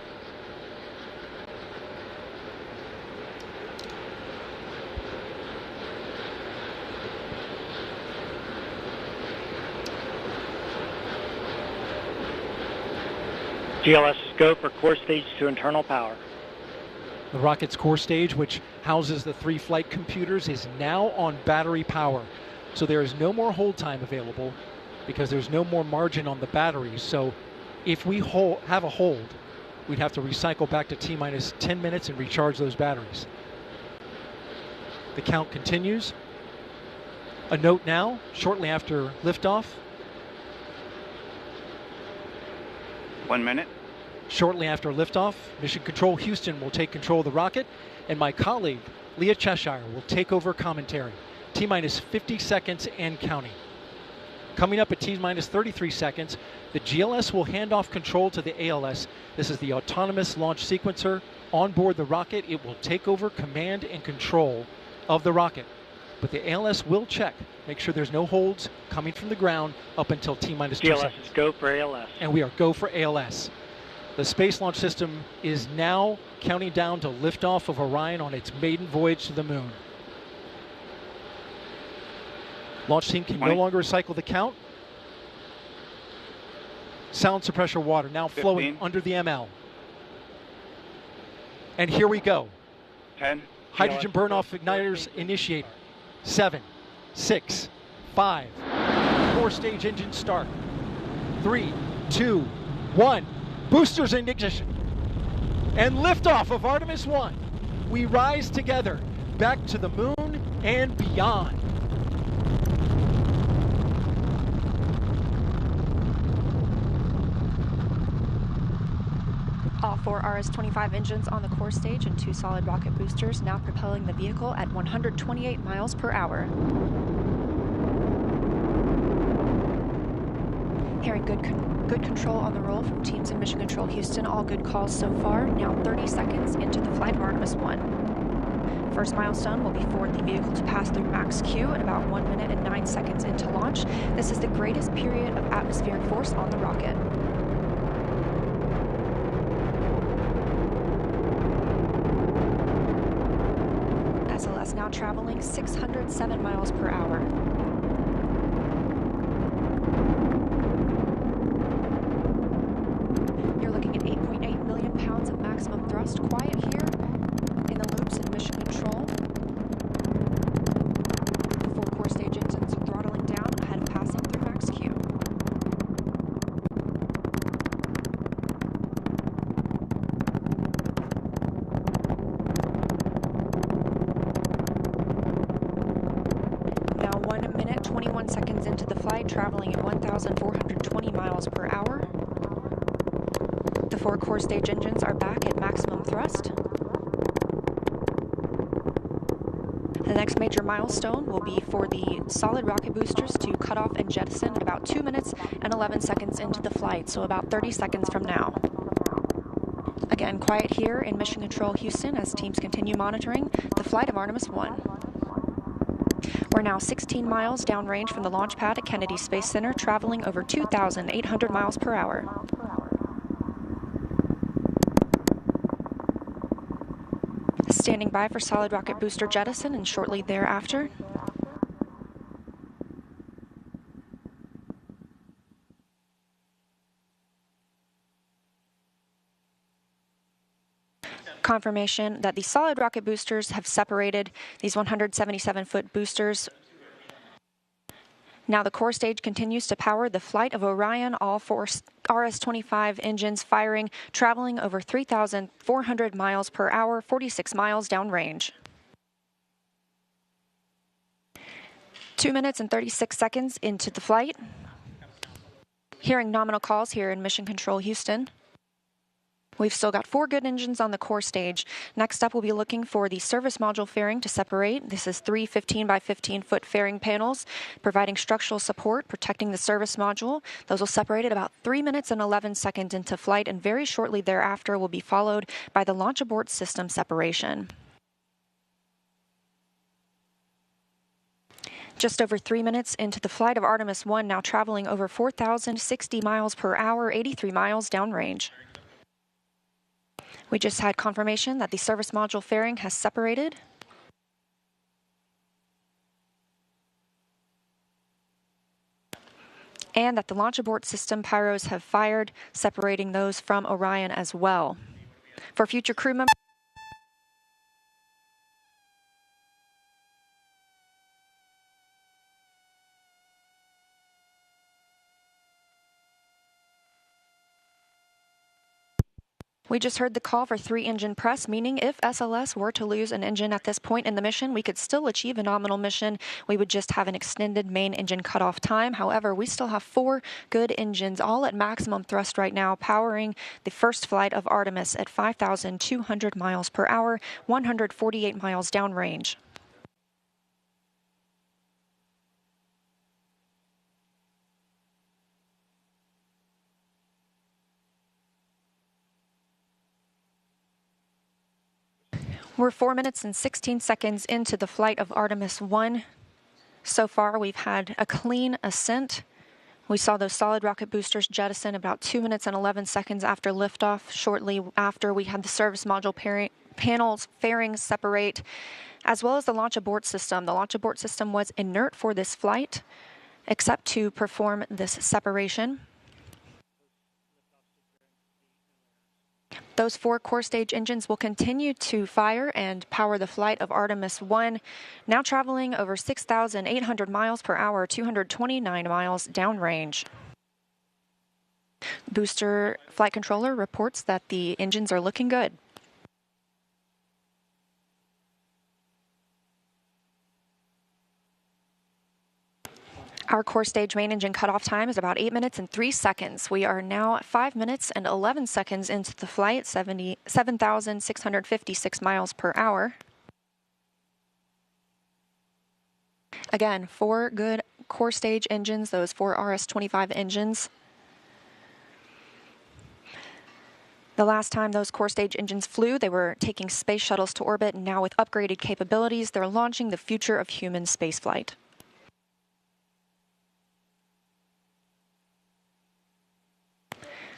GLS is go for core stage to internal power. The rocket's core stage, which houses the 3 flight computers, is now on battery power. So there is no more hold time available because there's no more margin on the batteries. So if we have a hold, we'd have to recycle back to T-minus 10 minutes and recharge those batteries. The count continues. A note now, shortly after liftoff. 1 minute. Shortly after liftoff, Mission Control Houston will take control of the rocket, and my colleague, Leah Cheshire, will take over commentary. T-minus 50 seconds and counting. Coming up at T-minus 33 seconds, the GLS will hand off control to the ALS. This is the autonomous launch sequencer. On board the rocket, it will take over command and control of the rocket. But the ALS will check, make sure there's no holds coming from the ground up until T-minus 2 seconds. GLS is go for ALS. And we are go for ALS. The Space Launch System is now counting down to liftoff of Orion on its maiden voyage to the moon. Launch team can no longer recycle the count. Sound suppressor water now flowing under the ML. And here we go. 10. Hydrogen burn-off igniters initiated. 7, 6, 5. 4-stage engine start. 3, 2, 1. Boosters in ignition. And liftoff of Artemis I. We rise together back to the moon and beyond. All 4 RS-25 engines on the core stage and 2 solid rocket boosters now propelling the vehicle at 128 miles per hour. Hearing good control on the roll from teams in Mission Control Houston. All good calls so far. Now 30 seconds into the flight of Artemis I. First milestone will be for the vehicle to pass through max Q at about 1 minute and 9 seconds into launch. This is the greatest period of atmospheric force on the rocket. SLS now traveling 607 miles per hour. You're looking at 8.8 million pounds of maximum thrust. Quiet here in the loops in Mission Control. The 4 core stage engines throttling down ahead of passing through max Q. Now 1 minute, 21 seconds into the flight, traveling at 1,420 miles per hour. The 4 core stage engines are back at maximum thrust. The next major milestone will be for the solid rocket boosters to cut off and jettison at about 2 minutes and 11 seconds into the flight, so about 30 seconds from now. Again, quiet here in Mission Control Houston as teams continue monitoring the flight of Artemis I. We're now 16 miles downrange from the launch pad at Kennedy Space Center, traveling over 2,800 miles per hour. Standing by for solid rocket booster jettison and shortly thereafter. Confirmation that the solid rocket boosters have separated these 177-foot boosters. Now the core stage continues to power the flight of Orion, all 4 RS-25 engines firing, traveling over 3,400 miles per hour, 46 miles downrange. 2 minutes and 36 seconds into the flight. Hearing nominal calls here in Mission Control Houston. We've still got 4 good engines on the core stage. Next up, we'll be looking for the service module fairing to separate. This is 3 15 by 15 foot fairing panels, providing structural support, protecting the service module. Those will separate at about 3 minutes and 11 seconds into flight, and very shortly thereafter will be followed by the launch abort system separation. Just over 3 minutes into the flight of Artemis I, now traveling over 4,060 miles per hour, 83 miles downrange. We just had confirmation that the service module fairing has separated. And that the launch abort system pyros have fired, separating those from Orion as well. For future crew members, We just heard the call for 3-engine press, meaning if SLS were to lose an engine at this point in the mission, we could still achieve a nominal mission. We would just have an extended main engine cutoff time. However, we still have 4 good engines, all at maximum thrust right now, powering the first flight of Artemis at 5,200 miles per hour, 148 miles downrange. We're 4 minutes and 16 seconds into the flight of Artemis I. So far, we've had a clean ascent. We saw those solid rocket boosters jettison about 2 minutes and 11 seconds after liftoff. Shortly after, we had the service module panels, fairings separate, as well as the launch abort system. The launch abort system was inert for this flight, except to perform this separation. Those 4 core stage engines will continue to fire and power the flight of Artemis I, now traveling over 6,800 miles per hour, 229 miles downrange. Booster flight controller reports that the engines are looking good. Our core stage main engine cutoff time is about 8 minutes and 3 seconds. We are now 5 minutes and 11 seconds into the flight, 7,656 miles per hour. Again, 4 good core stage engines, those 4 RS-25 engines. The last time those core stage engines flew, they were taking space shuttles to orbit, and now with upgraded capabilities, they're launching the future of human spaceflight.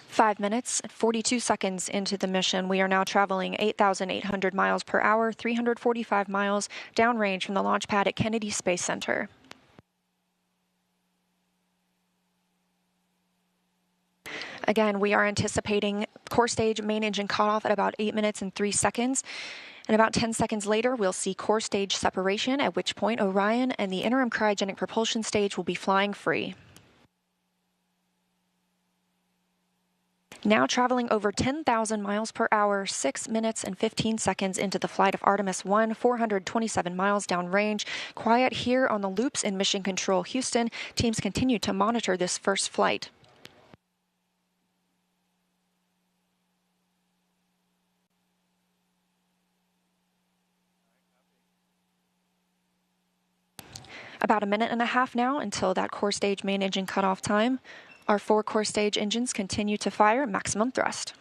5 minutes and 42 seconds into the mission, we are now traveling 8,800 miles per hour, 345 miles downrange from the launch pad at Kennedy Space Center. Again, we are anticipating core stage main engine cutoff at about 8 minutes and 3 seconds. And about 10 seconds later, we'll see core stage separation, at which point Orion and the interim cryogenic propulsion stage will be flying free. Now traveling over 10,000 miles per hour, 6 minutes and 15 seconds into the flight of Artemis I, 427 miles downrange. Quiet here on the loops in Mission Control Houston. Teams continue to monitor this first flight. About a minute and a half now until that core stage main engine cutoff time. Our 4 core stage engines continue to fire maximum thrust.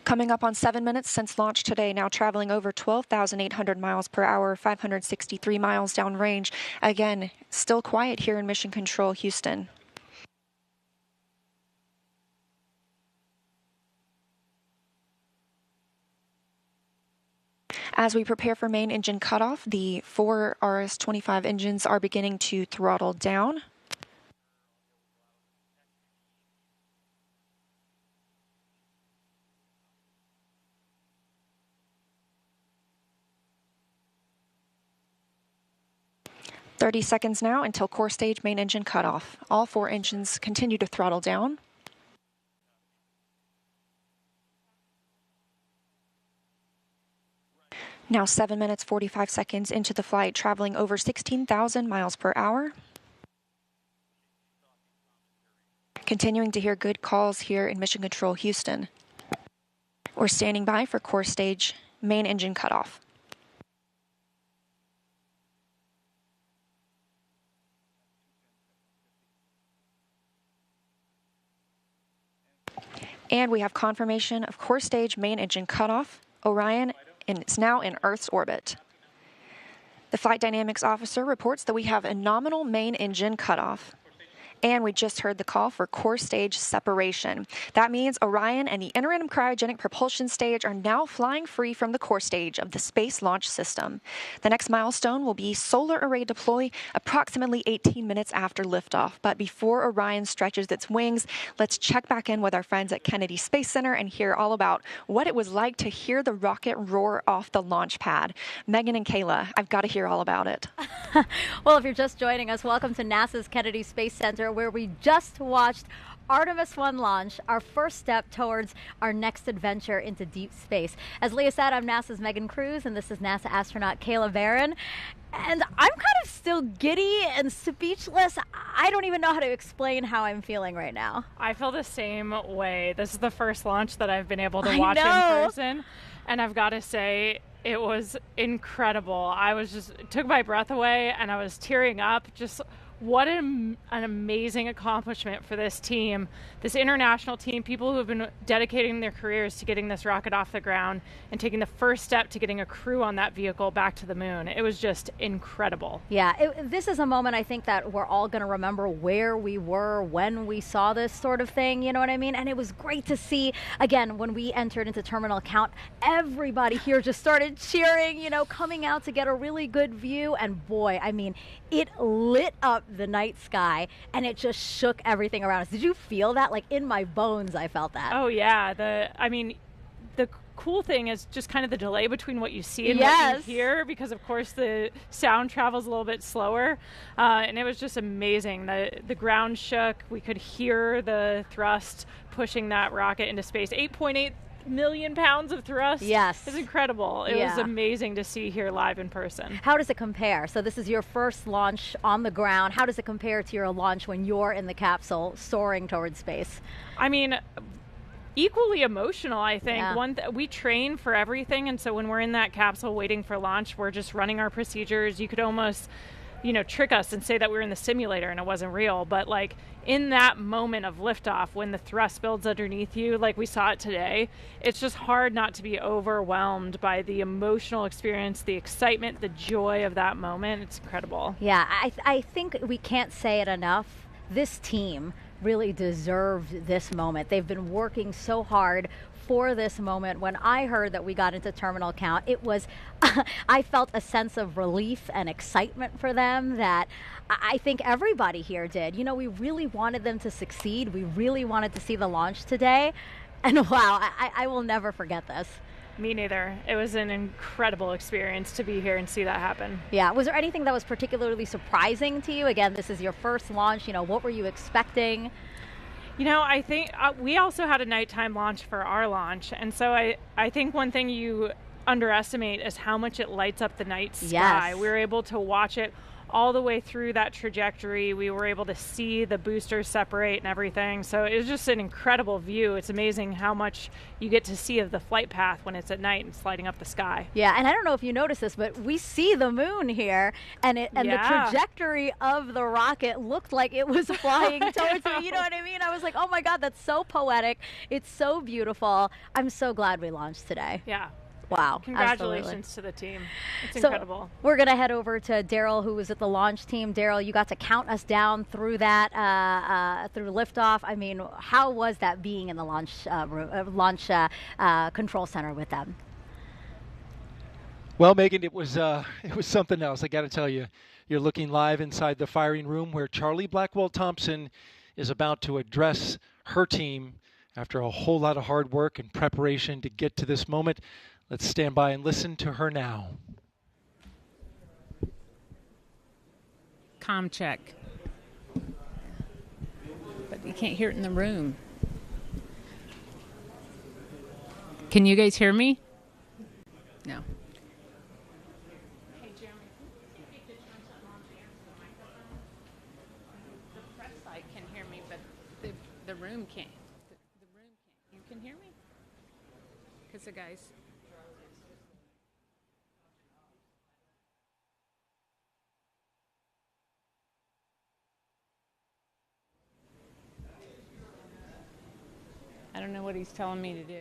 Coming up on 7 minutes since launch today, now traveling over 12,800 miles per hour, 563 miles downrange. Again, still quiet here in Mission Control Houston. As we prepare for main engine cutoff, the 4 RS-25 engines are beginning to throttle down. "30 seconds now until core stage main engine cutoff. All 4 engines continue to throttle down. Now 7 minutes, 45 seconds into the flight, traveling over 16,000 miles per hour. Continuing to hear good calls here in Mission Control Houston. We're standing by for core stage main engine cutoff. And we have confirmation of core stage main engine cutoff. Orion is now in Earth's orbit. The flight dynamics officer reports that we have a nominal main engine cutoff. And we just heard the call for core stage separation. That means Orion and the interim cryogenic propulsion stage are now flying free from the core stage of the Space Launch System. The next milestone will be solar array deploy approximately 18 minutes after liftoff. But before Orion stretches its wings, let's check back in with our friends at Kennedy Space Center and hear all about what it was like to hear the rocket roar off the launch pad. Megan and Kayla, I've got to hear all about it. Well, if you're just joining us, welcome to NASA's Kennedy Space Center, where we just watched Artemis I launch, our first step towards our next adventure into deep space. As Leah said, I'm NASA's Megan Cruz, and this is NASA astronaut Kayla Barron. And I'm kind of still giddy and speechless. I don't even know how to explain how I'm feeling right now. I feel the same way. This is the first launch that I've been able to watch in person. And I've got to say, it was incredible. It took my breath away, and I was tearing up. Just what an amazing accomplishment for this team, this international team, people who have been dedicating their careers to getting this rocket off the ground and taking the first step to getting a crew on that vehicle back to the moon. It was just incredible. Yeah, this is a moment I think that we're all going to remember where we were when we saw this sort of thing, you know what I mean? And it was great to see, again, when we entered into terminal count, everybody here just started cheering, you know, coming out to get a really good view. And boy, I mean, it lit up the night sky, and it just shook everything around us. Did you feel that? Like in my bones, I felt that. Oh yeah. The cool thing is just kind of the delay between what you see and what you hear, because of course the sound travels a little bit slower, and it was just amazing. The ground shook. We could hear the thrust pushing that rocket into space. 8.8 million pounds of thrust. Yes. It's incredible. It was amazing to see here live in person. How does it compare? So this is your first launch on the ground. How does it compare to your launch when you're in the capsule soaring towards space? I mean, equally emotional, I think. We train for everything, and so when we're in that capsule waiting for launch, we're just running our procedures. You could almost, trick us and say that we were in the simulator and it wasn't real. But like in that moment of liftoff, when the thrust builds underneath you, like we saw it today, it's just hard not to be overwhelmed by the emotional experience, the excitement, the joy of that moment. It's incredible. Yeah, I think we can't say it enough. This team really deserved this moment. They've been working so hard for this moment. When I heard that we got into terminal count, it was, I felt a sense of relief and excitement for them that I think everybody here did. You know, we really wanted them to succeed. We really wanted to see the launch today. And wow, I will never forget this. Me neither. It was an incredible experience to be here and see that happen. Yeah. Was there anything that was particularly surprising to you? Again, this is your first launch. What were you expecting? I think we also had a nighttime launch for our launch. And so I think one thing you underestimate is how much it lights up the night sky. Yes. We were able to watch it all the way through that trajectory. We were able to see the boosters separate and everything. So it was just an incredible view. It's amazing how much you get to see of the flight path when it's at night and sliding up the sky. Yeah, and I don't know if you noticed this, but we see the moon here, and the trajectory of the rocket looked like it was flying towards me. You know what I mean? I was like, oh my God, that's so poetic. It's so beautiful. I'm so glad we launched today. Yeah. Wow. Congratulations to the team. It's incredible. We're going to head over to Daryl, who was at the launch team. Daryl, you got to count us down through that, through liftoff. I mean, how was that being in the launch control center with them? Well, Megan, it was something else. I got to tell you, you're looking live inside the firing room where Charlie Blackwell-Thompson is about to address her team after a whole lot of hard work and preparation to get to this moment. Let's stand by and listen to her now. Comm check. But you can't hear it in the room. Can you guys hear me? No. Hey, Jeremy, can you turn something on there for the microphone? The press site can hear me, but the room can't. The room can't. You can hear me? Because the guys... I don't know what he's telling me to do.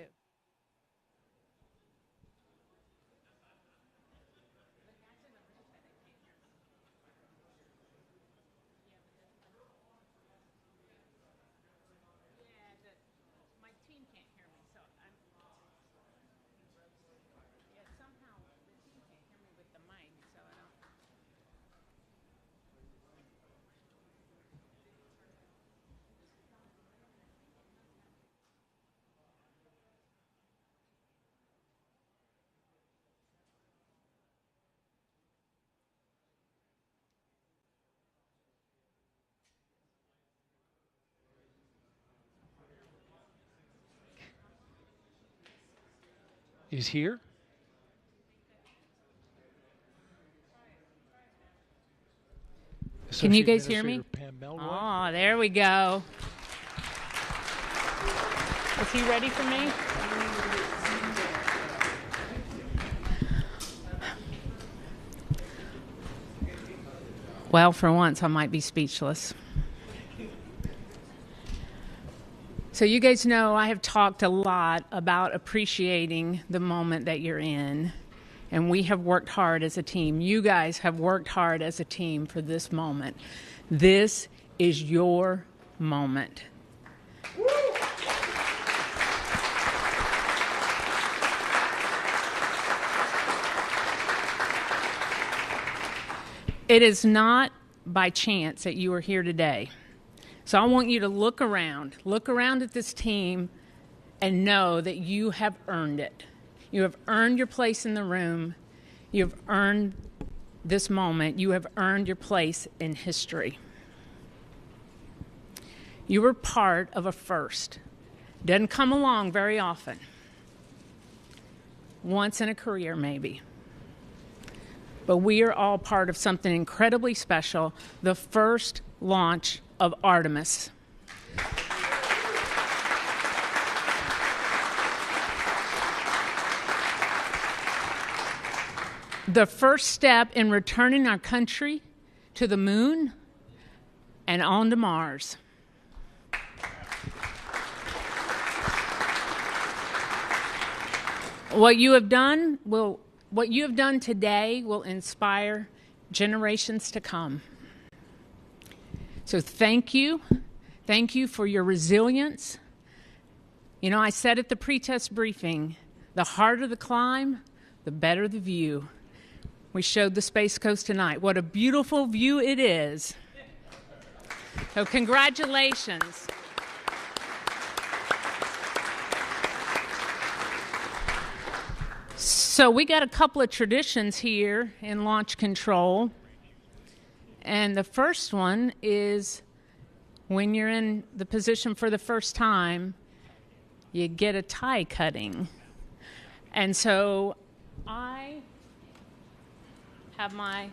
is here. Can you guys hear me? Pam Melroy. Oh, there we go. Is he ready for me? Well, for once, I might be speechless. So you guys know I have talked a lot about appreciating the moment that you're in. And we have worked hard as a team. You guys have worked hard as a team for this moment. This is your moment. It is not by chance that you are here today. So I want you to look around at this team and know that you have earned it. You have earned your place in the room. You have earned this moment. You have earned your place in history. You were part of a first. Doesn't come along very often. Once in a career, maybe. But we are all part of something incredibly special, the first launch of Artemis. The first step in returning our country to the moon and on to Mars. What you have done today will inspire generations to come. So thank you. Thank you for your resilience. You know, I said at the pre-test briefing, the harder the climb, the better the view. We showed the Space Coast tonight. What a beautiful view it is. So congratulations. So we got a couple of traditions here in launch control. And the first one is when you're in the position for the first time, you get a tie cutting. And so I have my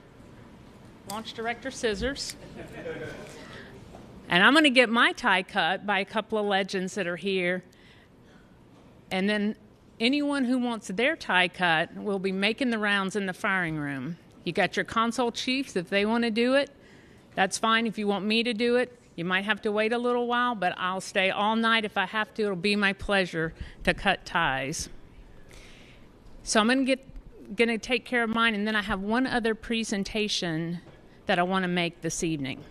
launch director scissors. And I'm going to get my tie cut by a couple of legends that are here. And then anyone who wants their tie cut will be making the rounds in the firing room. You got your console chiefs. If they want to do it, that's fine. If you want me to do it, you might have to wait a little while, but I'll stay all night if I have to. It'll be my pleasure to cut ties. So I'm going to take care of mine, and then I have one other presentation that I want to make this evening.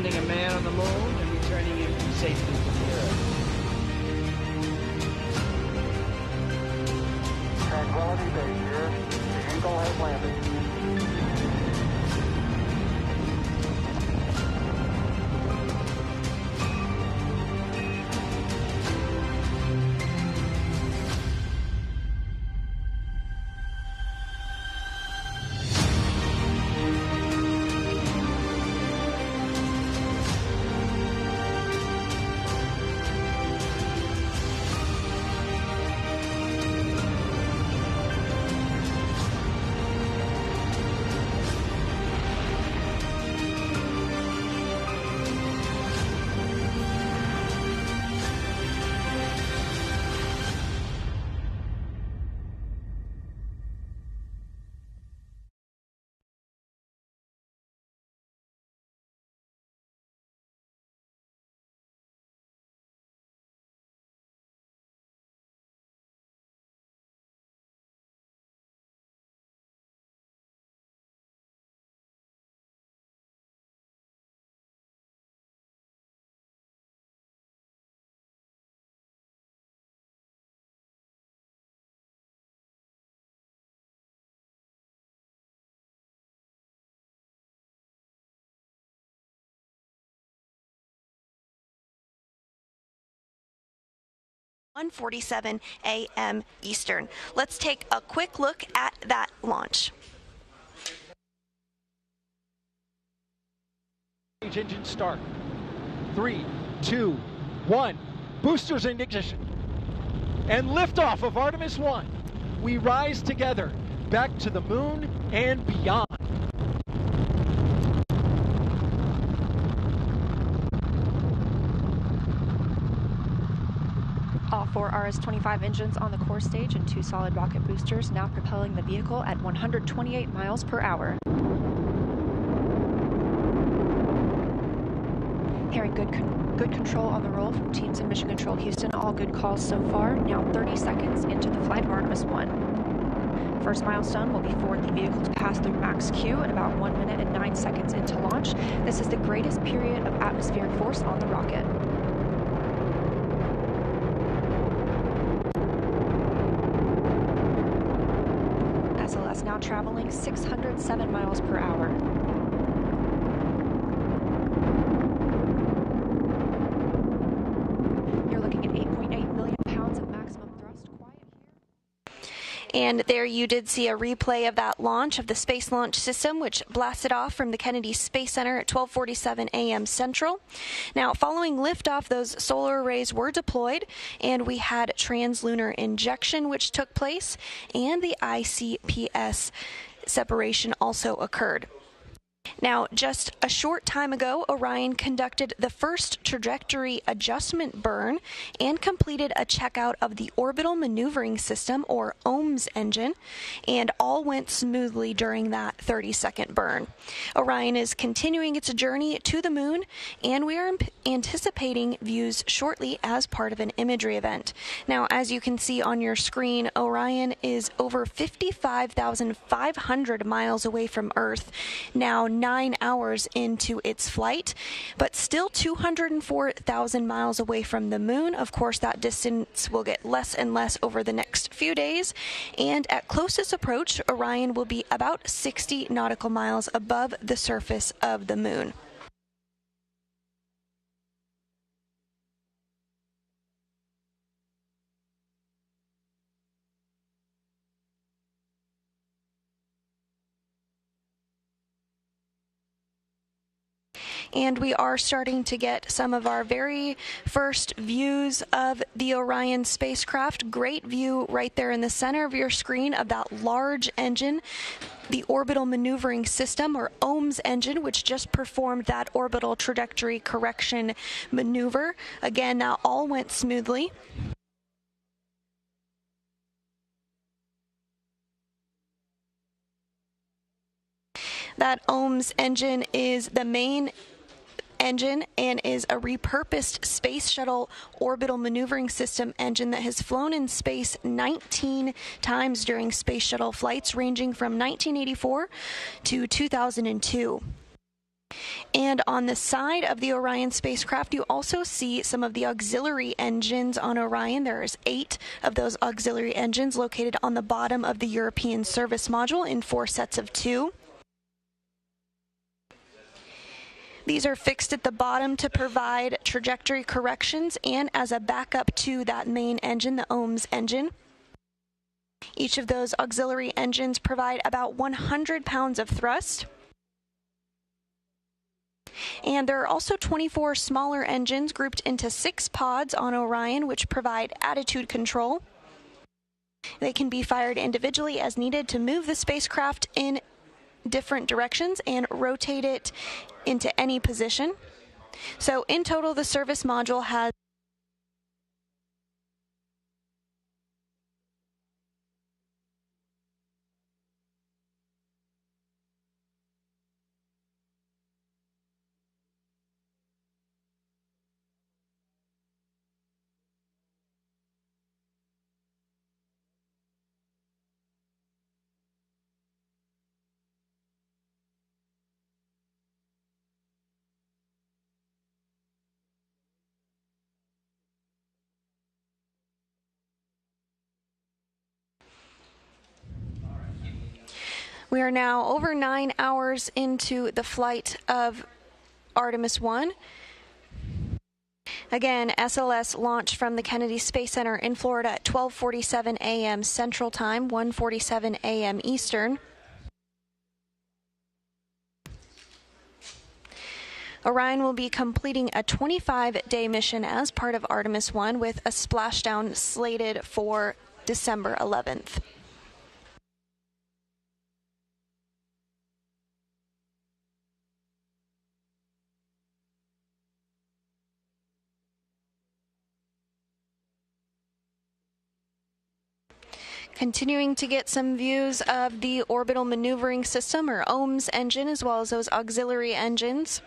landing a man on the moon and returning him safely to the Earth. Tranquility Base here. The Eagle has landed. (1:47 a.m. Eastern). Let's take a quick look at that launch. Engine start. 3, 2, 1. Boosters in ignition. And liftoff of Artemis I. We rise together back to the moon and beyond. All 4 RS-25 engines on the core stage and 2 solid rocket boosters now propelling the vehicle at 128 miles per hour. Hearing good control on the roll from teams in Mission Control Houston. All good calls so far. Now 30 seconds into the flight of Artemis I. First milestone will be for the vehicle to pass through max Q at about 1 minute and 9 seconds into launch. This is the greatest period of atmospheric force on the rocket. SLS now traveling 607 miles per hour. You're looking at 8.8 million pounds of maximum thrust. Quiet here. And there you did see a replay of that launch of the Space Launch System, which blasted off from the Kennedy Space Center at 12:47 a.m. Central. Now, following liftoff, those solar arrays were deployed, and we had translunar injection, which took place, and the ICPS separation also occurred. Now, just a short time ago, Orion conducted the first trajectory adjustment burn and completed a checkout of the orbital maneuvering system, or OMS engine, and all went smoothly during that 30-second burn. Orion is continuing its journey to the moon, and we are anticipating views shortly as part of an Imagery event. Now, as you can see on your screen, Orion is over 55,500 miles away from Earth, now 9 hours into its flight, but still 204,000 miles away from the moon. Of course, that distance will get less and less over the next few days, and at closest approach, Orion will be about 60 nautical miles above the surface of the moon. And we are starting to get some of our very first views of the Orion spacecraft. Great view right there in the center of your screen of that large engine, the orbital maneuvering system, or OMS engine, which just performed that orbital trajectory correction maneuver. Again, that all went smoothly. That OMS engine is the main engine and is a repurposed Space Shuttle Orbital Maneuvering System engine that has flown in space 19 times during Space Shuttle flights ranging from 1984 to 2002. And on the side of the Orion spacecraft, you also see some of the auxiliary engines on Orion. There's 8 of those auxiliary engines located on the bottom of the European service module in 4 sets of 2. These are fixed at the bottom to provide trajectory corrections and as a backup to that main engine, the OMS engine. Each of those auxiliary engines provide about 100 pounds of thrust. And there are also 24 smaller engines grouped into 6 pods on Orion, which provide attitude control. They can be fired individually as needed to move the spacecraft in different directions and rotate it into any position. So in total, the service module has We are now over 9 hours into the flight of Artemis I. Again, SLS launched from the Kennedy Space Center in Florida at 12:47 a.m. Central Time, 1:47 a.m. Eastern. Orion will be completing a 25-day mission as part of Artemis I with a splashdown slated for December 11th. Continuing to get some views of the orbital maneuvering system, or OMS engine, as well as those auxiliary engines.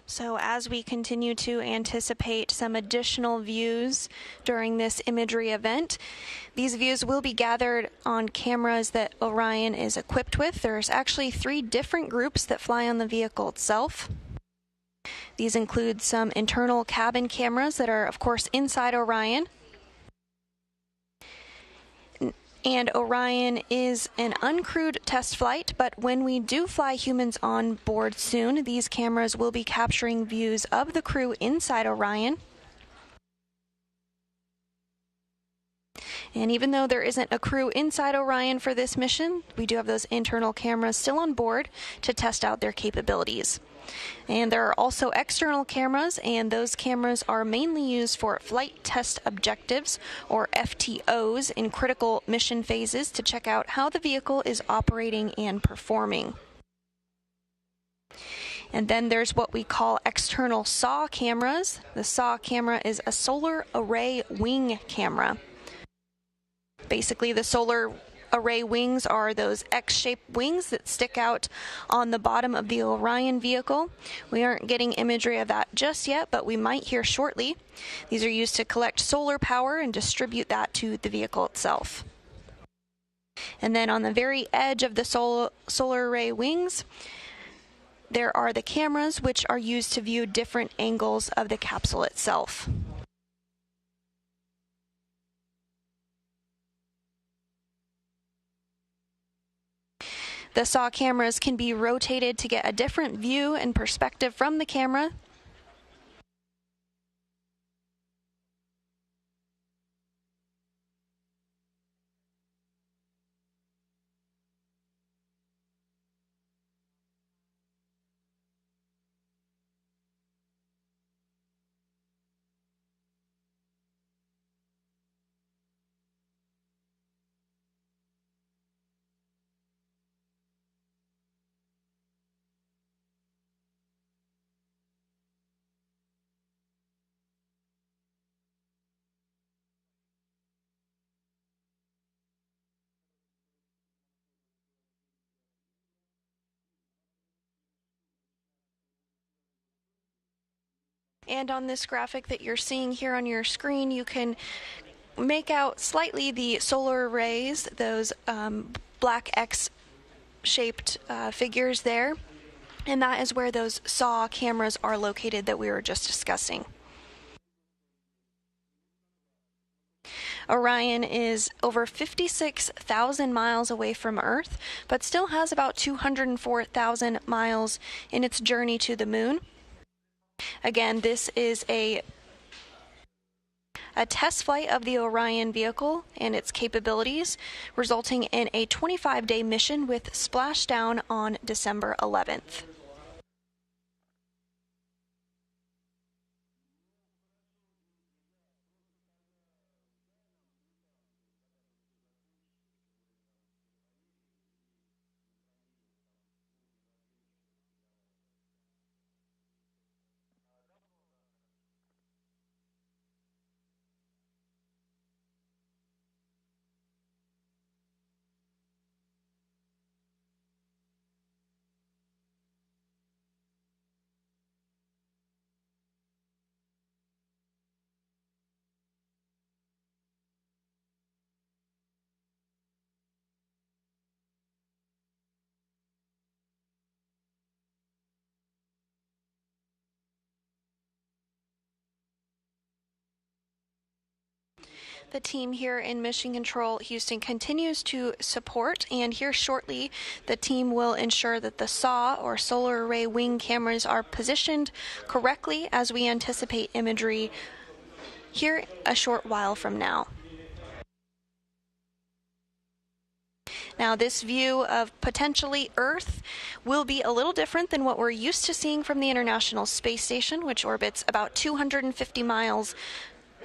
So as we continue to anticipate some additional views during this imagery event, these views will be gathered on cameras that Orion is equipped with. There's actually 3 different groups that fly on the vehicle itself. These include some internal cabin cameras that are, of course, inside Orion. And Orion is an uncrewed test flight, but when we do fly humans on board soon, these cameras will be capturing views of the crew inside Orion. And even though there isn't a crew inside Orion for this mission, we do have those internal cameras still on board to test out their capabilities. And there are also external cameras, and those cameras are mainly used for flight test objectives, or FTOs, in critical mission phases to check out how the vehicle is operating and performing. And then there's what we call external SAW cameras. The SAW camera is a solar array wing camera. Basically, the solar array wings are those X-shaped wings that stick out on the bottom of the Orion vehicle. We aren't getting imagery of that just yet, but we might hear shortly. These are used to collect solar power and distribute that to the vehicle itself. And then on the very edge of the solar array wings, there are the cameras, which are used to view different angles of the capsule itself. The SAW cameras can be rotated to get a different view and perspective from the camera. And on this graphic that you're seeing here on your screen, you can make out slightly the solar arrays, those black X-shaped figures there. And that is where those SAW cameras are located that we were just discussing. Orion is over 56,000 miles away from Earth, but still has about 204,000 miles in its journey to the moon. Again, this is a test flight of the Orion vehicle and its capabilities, resulting in a 25-day mission with splashdown on December 11th. The team here in Mission Control Houston continues to support, and here shortly the team will ensure that the SAW or solar array wing cameras are positioned correctly as we anticipate imagery here a short while from now. Now, this view of potentially Earth will be a little different than what we're used to seeing from the International Space Station, which orbits about 250 miles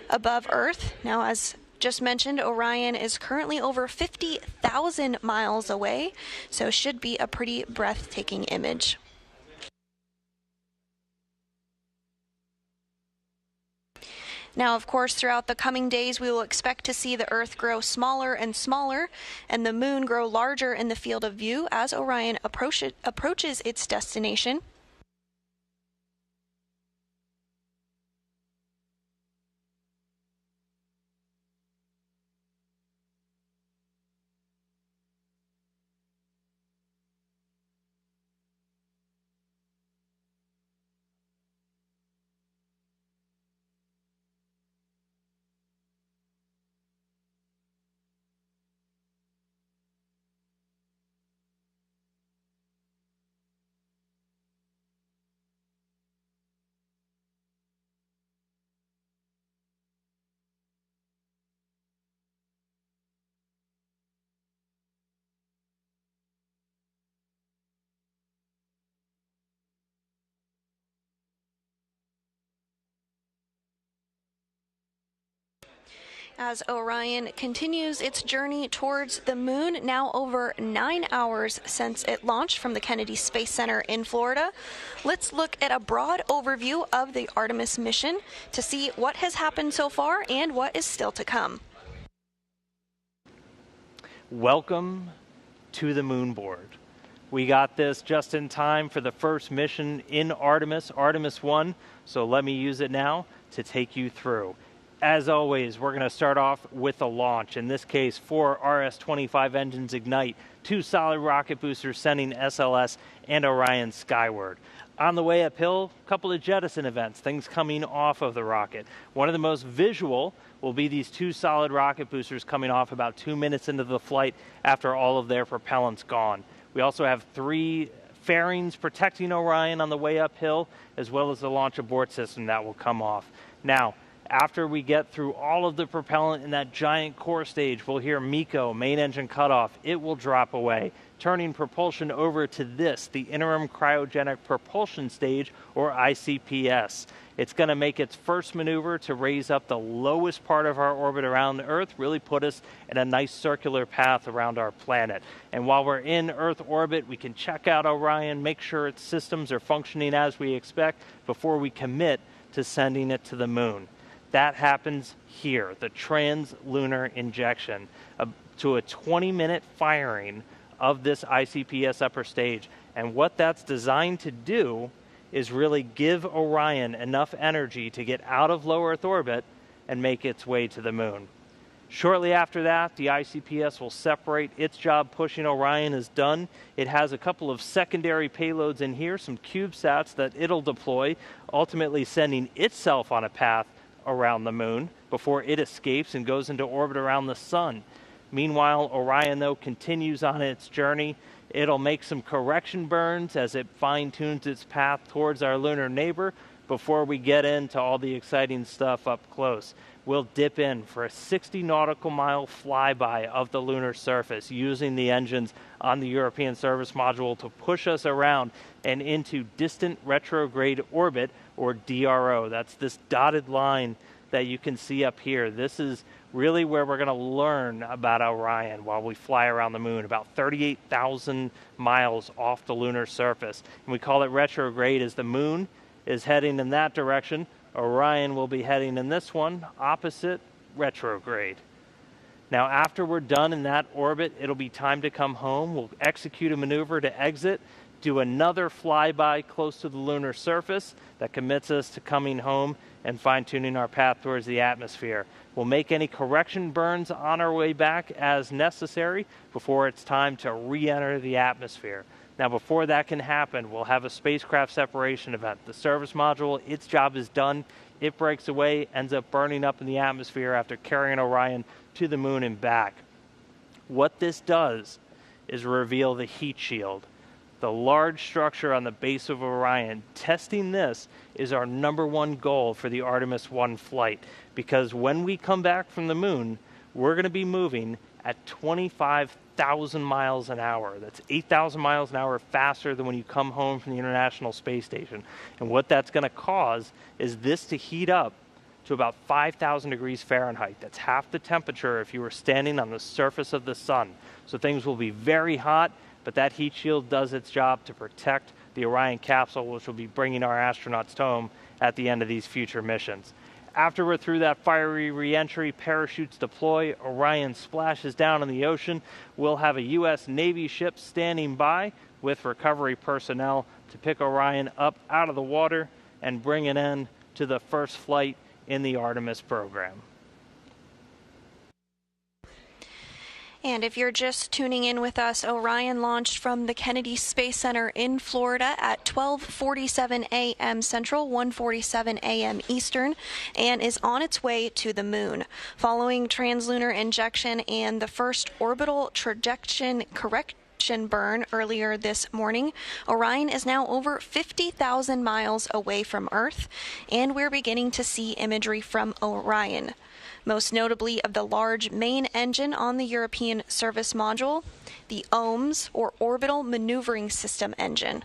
above Earth. Now, as just mentioned, Orion is currently over 50,000 miles away, so should be a pretty breathtaking image. Now, of course, throughout the coming days, we will expect to see the Earth grow smaller and smaller, and the Moon grow larger in the field of view as Orion approaches its destination. As Orion continues its journey towards the moon, now over 9 hours since it launched from the Kennedy Space Center in Florida, let's look at a broad overview of the Artemis mission to see what has happened so far and what is still to come. Welcome to the moon board. We got this just in time for the first mission in Artemis, Artemis I, so let me use it now to take you through. As always, we're going to start off with a launch. In this case, 4 RS-25 engines ignite, 2 solid rocket boosters sending SLS and Orion skyward. On the way uphill, a couple of jettison events, things coming off of the rocket. One of the most visual will be these 2 solid rocket boosters coming off about 2 minutes into the flight after all of their propellant's gone. We also have 3 fairings protecting Orion on the way uphill, as well as the launch abort system that will come off. Now, after we get through all of the propellant in that giant core stage, we'll hear MECO, main engine cutoff. It will drop away, turning propulsion over to this, the interim cryogenic propulsion stage, or ICPS. It's going to make its first maneuver to raise up the lowest part of our orbit around the Earth, really put us in a nice circular path around our planet. And while we're in Earth orbit, we can check out Orion, make sure its systems are functioning as we expect before we commit to sending it to the moon. That happens here, the trans-lunar injection, to a 20-minute firing of this ICPS upper stage. And what that's designed to do is really give Orion enough energy to get out of low Earth orbit and make its way to the moon. Shortly after that, the ICPS will separate. Its job pushing Orion is done. It has a couple of secondary payloads in here, some CubeSats that it'll deploy, ultimately sending itself on a path around the moon before it escapes and goes into orbit around the sun. Meanwhile, Orion, though, continues on its journey. It'll make some correction burns as it fine-tunes its path towards our lunar neighbor before we get into all the exciting stuff up close. We'll dip in for a 60 nautical mile flyby of the lunar surface using the engines on the European Service Module to push us around and into distant retrograde orbit, or DRO. That's this dotted line that you can see up here. This is really where we're going to learn about Orion while we fly around the moon, about 38,000 miles off the lunar surface. And we call it retrograde as the moon is heading in that direction. Orion will be heading in this one, opposite retrograde. Now, after we're done in that orbit, it'll be time to come home. We'll execute a maneuver to exit, do another flyby close to the lunar surface that commits us to coming home and fine-tuning our path towards the atmosphere. We'll make any correction burns on our way back as necessary before it's time to re-enter the atmosphere. Now, before that can happen, we'll have a spacecraft separation event. The service module, its job is done. It breaks away, ends up burning up in the atmosphere after carrying Orion to the moon and back. What this does is reveal the heat shield, the large structure on the base of Orion. Testing this is our #1 goal for the Artemis I flight, because when we come back from the moon, we're going to be moving at 25,000 miles an hour. That's 8,000 miles an hour faster than when you come home from the International Space Station. And what that's going to cause is this to heat up to about 5,000 degrees Fahrenheit. That's half the temperature if you were standing on the surface of the sun. So things will be very hot, but that heat shield does its job to protect the Orion capsule, which will be bringing our astronauts home at the end of these future missions. After we're through that fiery re-entry, parachutes deploy, Orion splashes down in the ocean. We'll have a U.S. Navy ship standing by with recovery personnel to pick Orion up out of the water and bring it in to the first flight in the Artemis program. And if you're just tuning in with us, Orion launched from the Kennedy Space Center in Florida at 12:47 a.m. Central, 1:47 a.m. Eastern, and is on its way to the moon. Following translunar injection and the first orbital trajectory correction burn earlier this morning, Orion is now over 50,000 miles away from Earth, and we're beginning to see imagery from Orion, most notably of the large main engine on the European Service Module, the OMS, or Orbital Maneuvering System engine.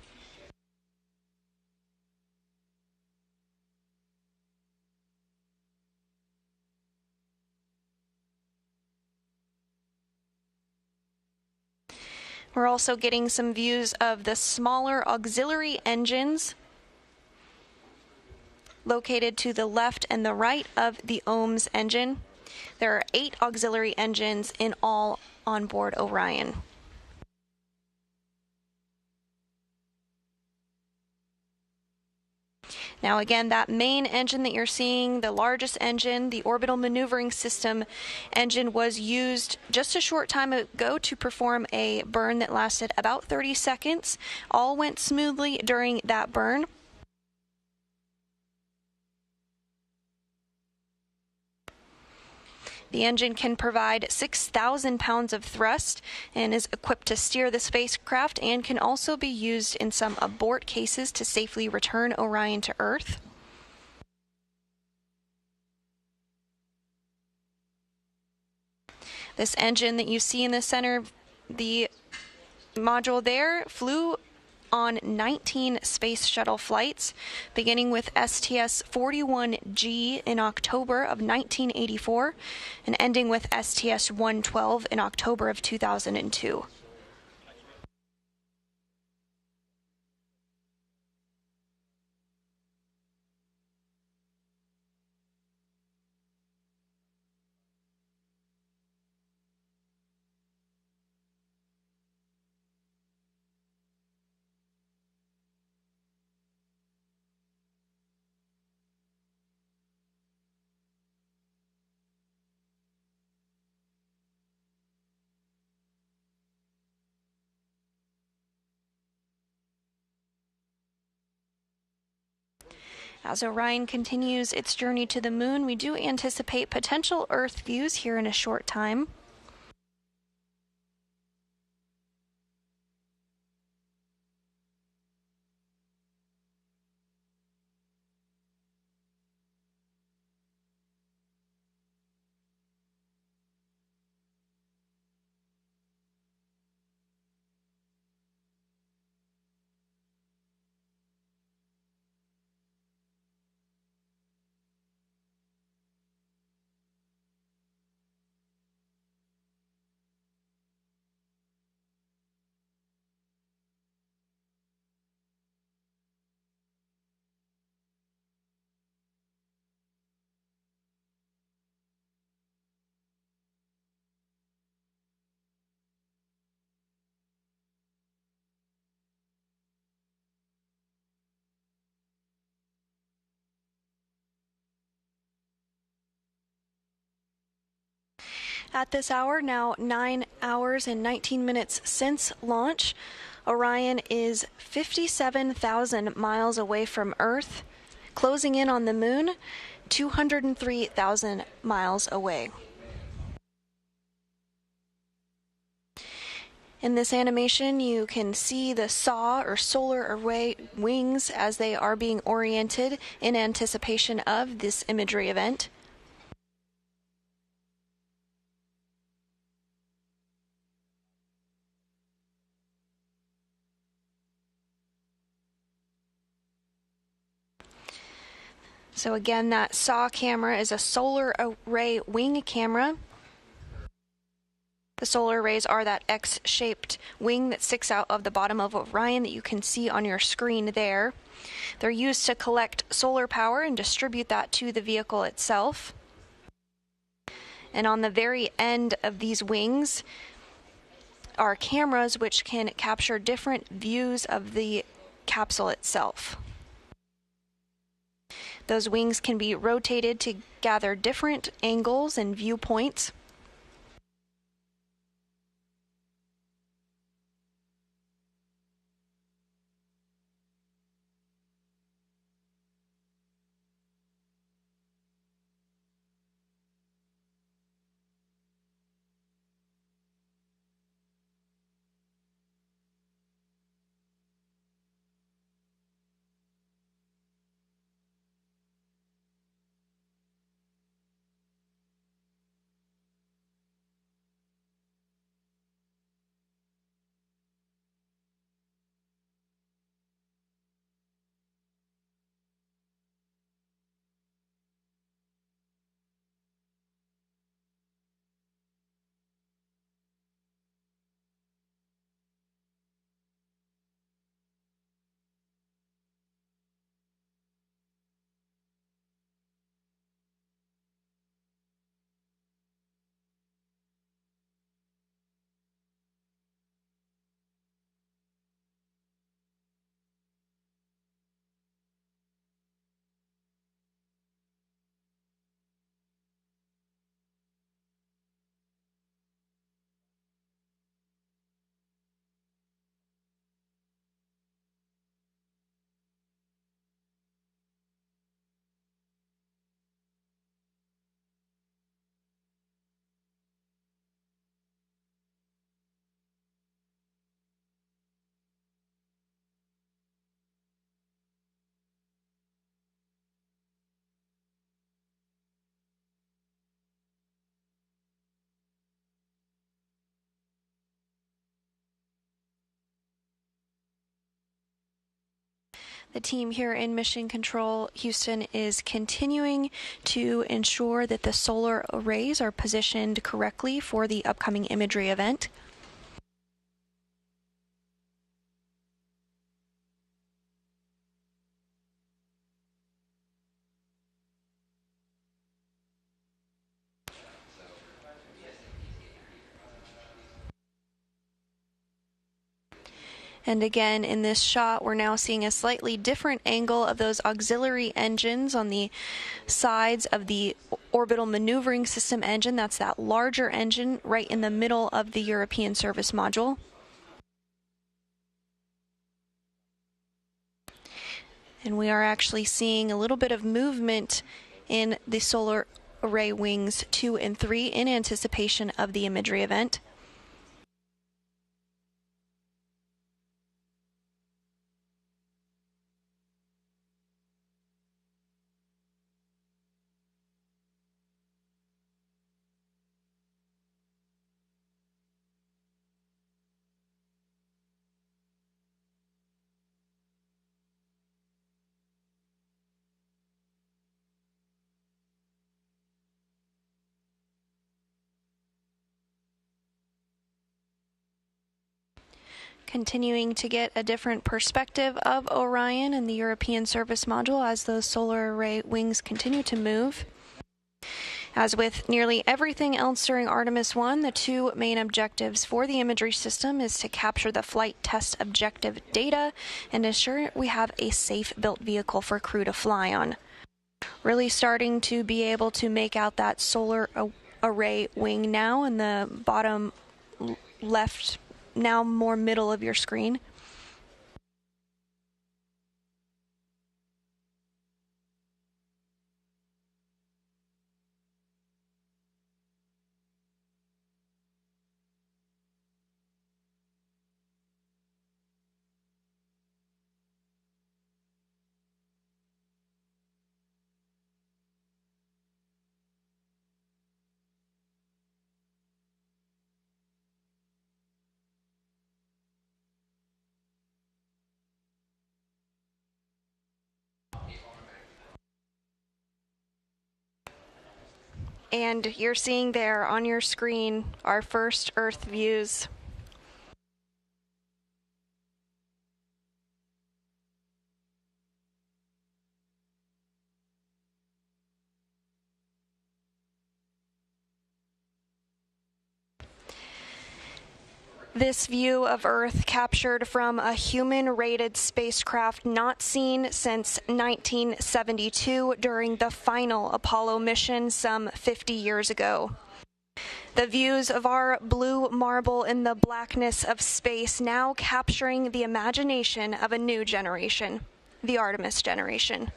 We're also getting some views of the smaller auxiliary engines located to the left and the right of the OMS engine. There are 8 auxiliary engines in all on board Orion. Now again, that main engine that you're seeing, the largest engine, the Orbital Maneuvering System engine, was used just a short time ago to perform a burn that lasted about 30 seconds. All went smoothly during that burn. The engine can provide 6,000 pounds of thrust and is equipped to steer the spacecraft, and can also be used in some abort cases to safely return Orion to Earth. This engine that you see in the center, the module there, flew on 19 space shuttle flights, beginning with STS-41G in October of 1984 and ending with STS-112 in October of 2002. As Orion continues its journey to the moon, we do anticipate potential Earth views here in a short time. At this hour, now 9 hours and 19 minutes since launch, Orion is 57,000 miles away from Earth, closing in on the moon, 203,000 miles away. In this animation, you can see the SAW, or solar array wings, as they are being oriented in anticipation of this imagery event. So again, that SAW camera is a solar array wing camera. The solar arrays are that X-shaped wing that sticks out of the bottom of Orion that you can see on your screen there. They're used to collect solar power and distribute that to the vehicle itself. And on the very end of these wings are cameras which can capture different views of the capsule itself. Those wings can be rotated to gather different angles and viewpoints. The team here in Mission Control Houston is continuing to ensure that the solar arrays are positioned correctly for the upcoming imagery event. And again, in this shot, we're now seeing a slightly different angle of those auxiliary engines on the sides of the orbital maneuvering system engine. That's that larger engine right in the middle of the European service module. And we are actually seeing a little bit of movement in the solar array wings 2 and 3 in anticipation of the Imagery event. Continuing to get a different perspective of Orion and the European service module as those solar array wings continue to move. As with nearly everything else during Artemis I, the two main objectives for the Imagery system is to capture the flight test objective data and ensure we have a safe built vehicle for crew to fly on. Really starting to be able to make out that solar array wing now in the bottom left, now more middle of your screen. And you're seeing there on your screen our first Earth views. This view of Earth captured from a human-rated spacecraft not seen since 1972 during the final Apollo mission some 50 years ago. The views of our blue marble in the blackness of space now capturing the imagination of a new generation, the Artemis generation.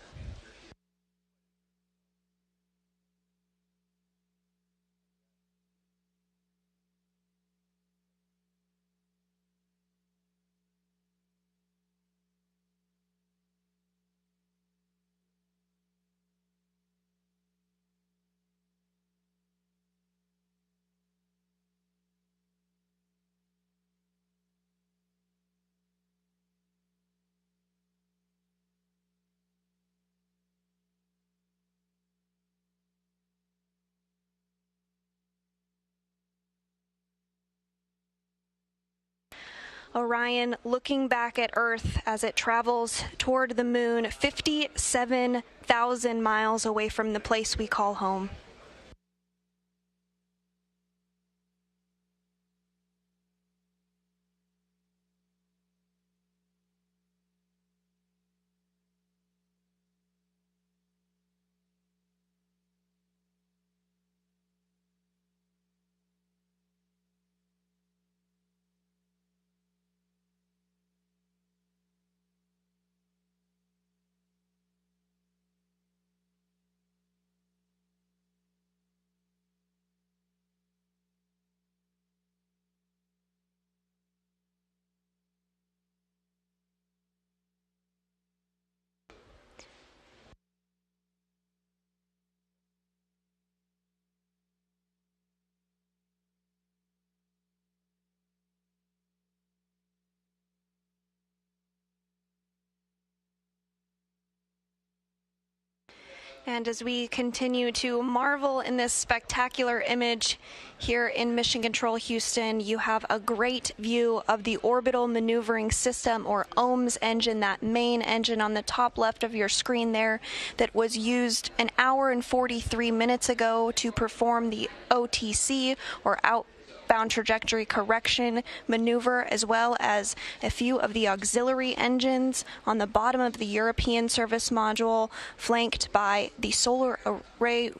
Orion looking back at Earth as it travels toward the moon 57,000 miles away from the place we call home. And as we continue to marvel in this spectacular image here in Mission Control Houston, you have a great view of the Orbital Maneuvering System, or OMS engine, that main engine on the top left of your screen there that was used an hour and 43 minutes ago to perform the OTC, or outbound trajectory correction maneuver, as well as a few of the auxiliary engines on the bottom of the European service module, flanked by the solar array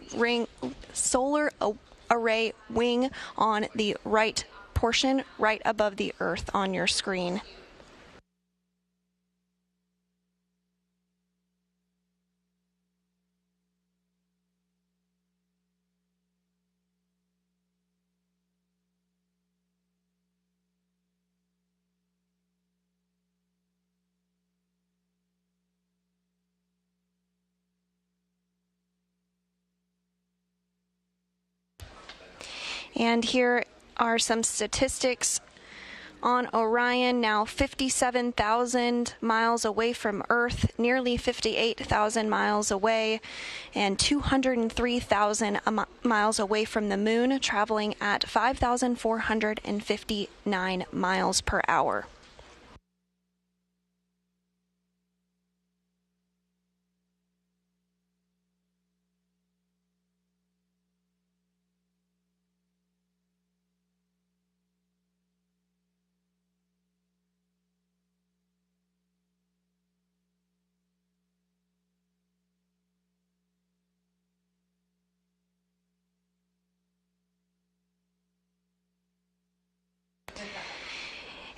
wing on the right portion, right above the Earth on your screen. And here are some statistics on Orion, now 57,000 miles away from Earth, nearly 58,000 miles away, and 203,000 miles away from the Moon, traveling at 5,459 miles per hour.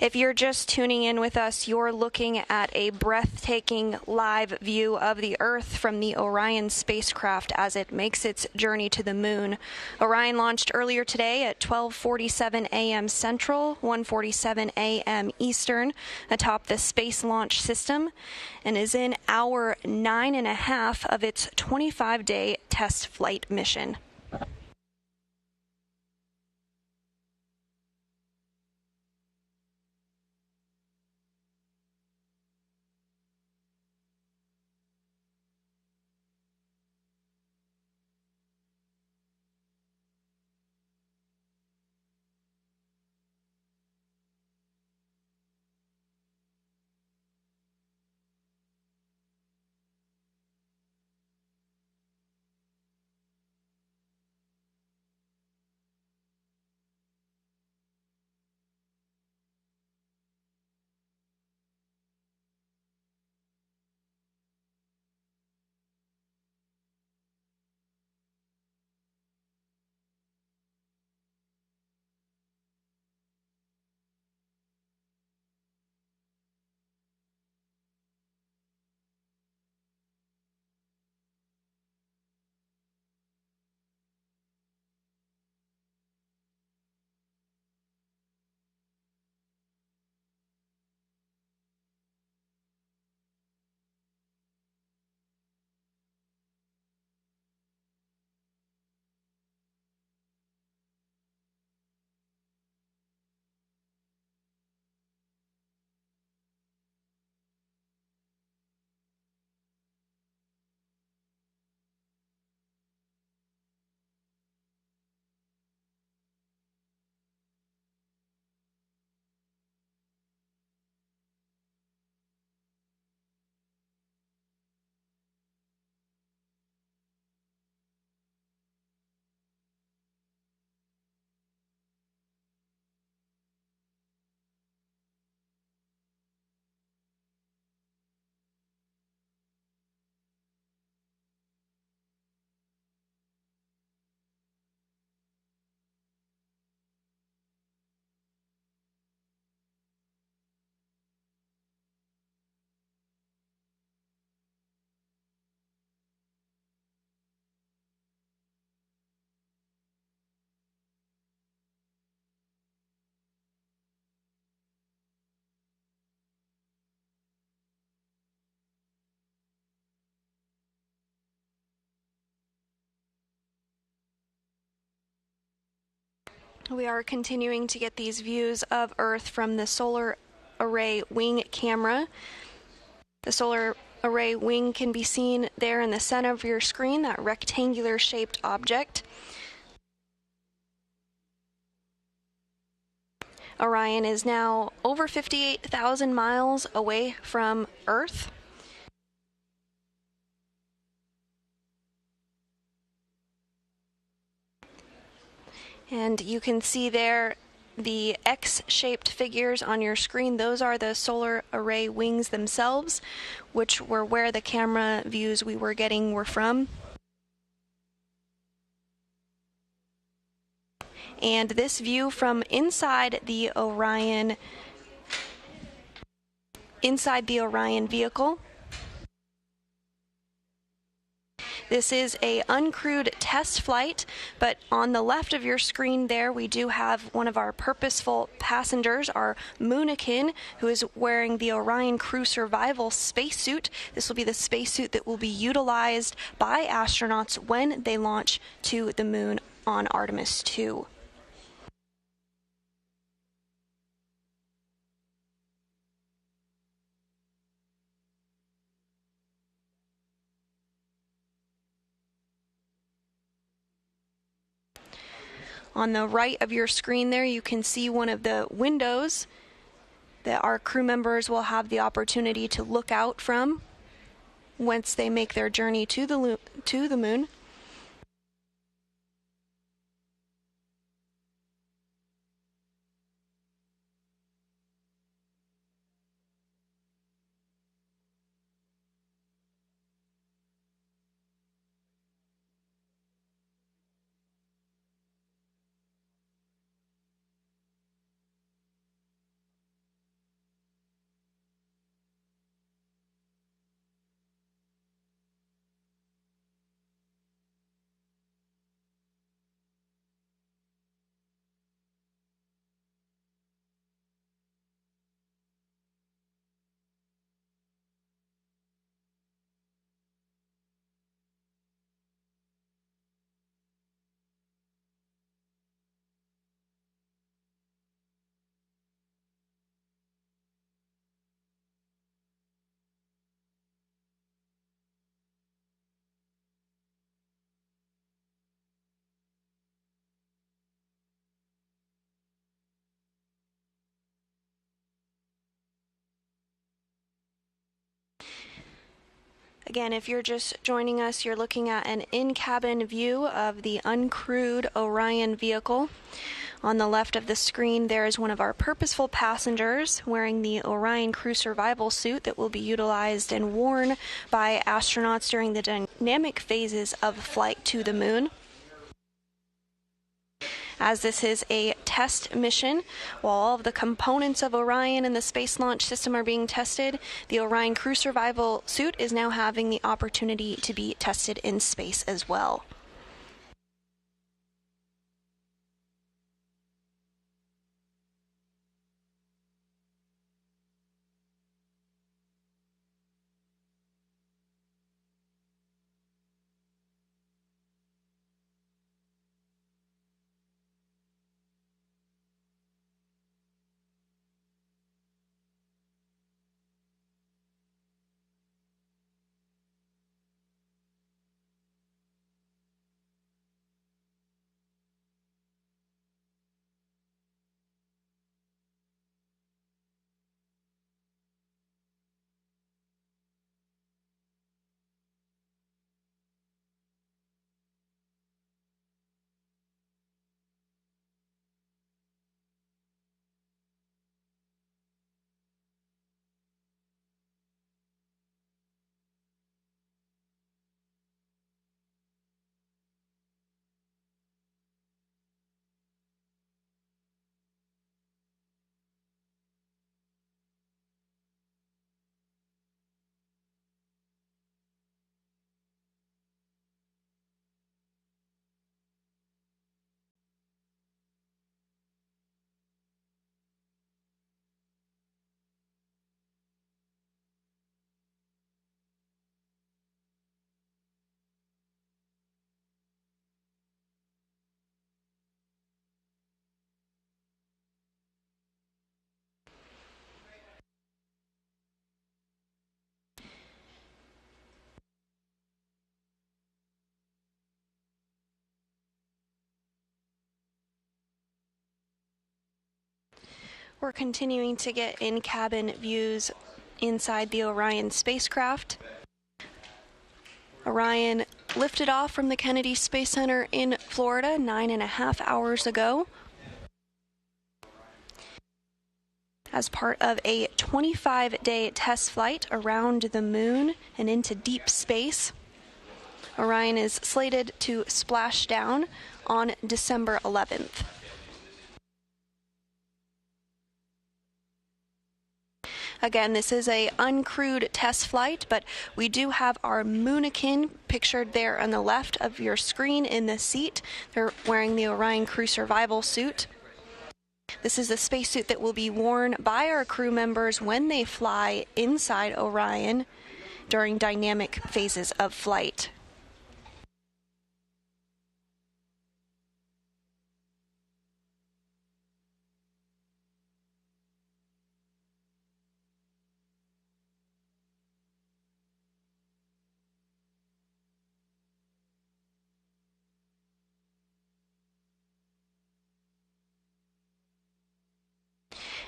If you're just tuning in with us, you're looking at a breathtaking live view of the Earth from the Orion spacecraft as it makes its journey to the Moon. Orion launched earlier today at 12:47 a.m. Central, 1:47 a.m. Eastern, atop the Space Launch System, and is in hour 9.5 of its 25-day test flight mission. We are continuing to get these views of Earth from the solar array wing camera. The solar array wing can be seen there in the center of your screen, that rectangular shaped object. Orion is now over 58,000 miles away from Earth. And you can see there the X-shaped figures on your screen. Those are the solar array wings themselves, which were where the camera views we were getting were from. And this view from inside the Orion vehicle. This is a uncrewed test flight, but on the left of your screen there we do have one of our purposeful passengers, our Moonikin, who is wearing the Orion Crew Survival spacesuit. This will be the spacesuit that will be utilized by astronauts when they launch to the Moon on Artemis II. On the right of your screen there, you can see one of the windows that our crew members will have the opportunity to look out from once they make their journey to the moon. Again, if you're just joining us, you're looking at an in-cabin view of the uncrewed Orion vehicle. On the left of the screen, there is one of our purposeful passengers wearing the Orion crew survival suit that will be utilized and worn by astronauts during the dynamic phases of flight to the moon. As this is a test mission, while all of the components of Orion and the Space Launch System are being tested, the Orion crew survival suit is now having the opportunity to be tested in space as well. We're continuing to get in-cabin views inside the Orion spacecraft. Orion lifted off from the Kennedy Space Center in Florida 9.5 hours ago as part of a 25-day test flight around the moon and into deep space. Orion is slated to splash down on December 11th. Again, this is a uncrewed test flight, but we do have our Moonikin pictured there on the left of your screen in the seat. They're wearing the Orion crew survival suit. This is the spacesuit that will be worn by our crew members when they fly inside Orion during dynamic phases of flight.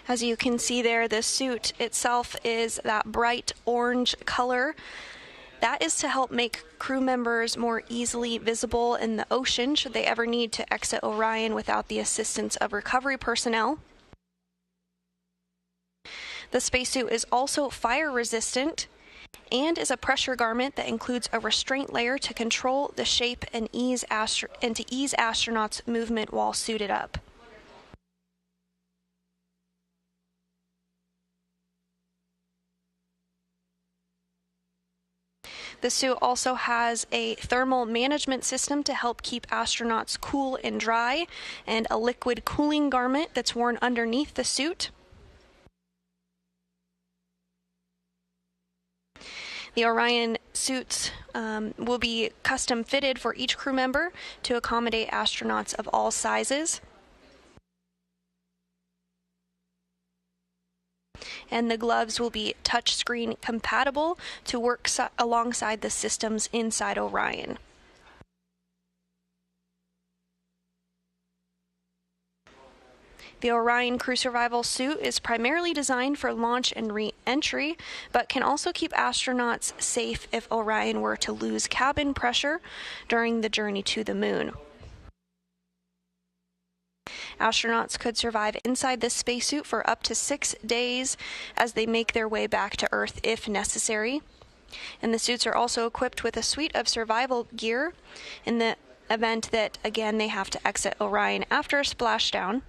As you can see there, the suit itself is that bright orange color. That is to help make crew members more easily visible in the ocean should they ever need to exit Orion without the assistance of recovery personnel. The spacesuit is also fire resistant and is a pressure garment that includes a restraint layer to control the shape and to ease astronauts' movement while suited up. The suit also has a thermal management system to help keep astronauts cool and dry, and a liquid cooling garment that's worn underneath the suit. The Orion suits will be custom fitted for each crew member to accommodate astronauts of all sizes. And the gloves will be touchscreen compatible to work alongside the systems inside Orion. The Orion crew survival suit is primarily designed for launch and re-entry, but can also keep astronauts safe if Orion were to lose cabin pressure during the journey to the moon. Astronauts could survive inside this spacesuit for up to 6 days as they make their way back to Earth if necessary. And the suits are also equipped with a suite of survival gear in the event that, again, they have to exit Orion after a splashdown.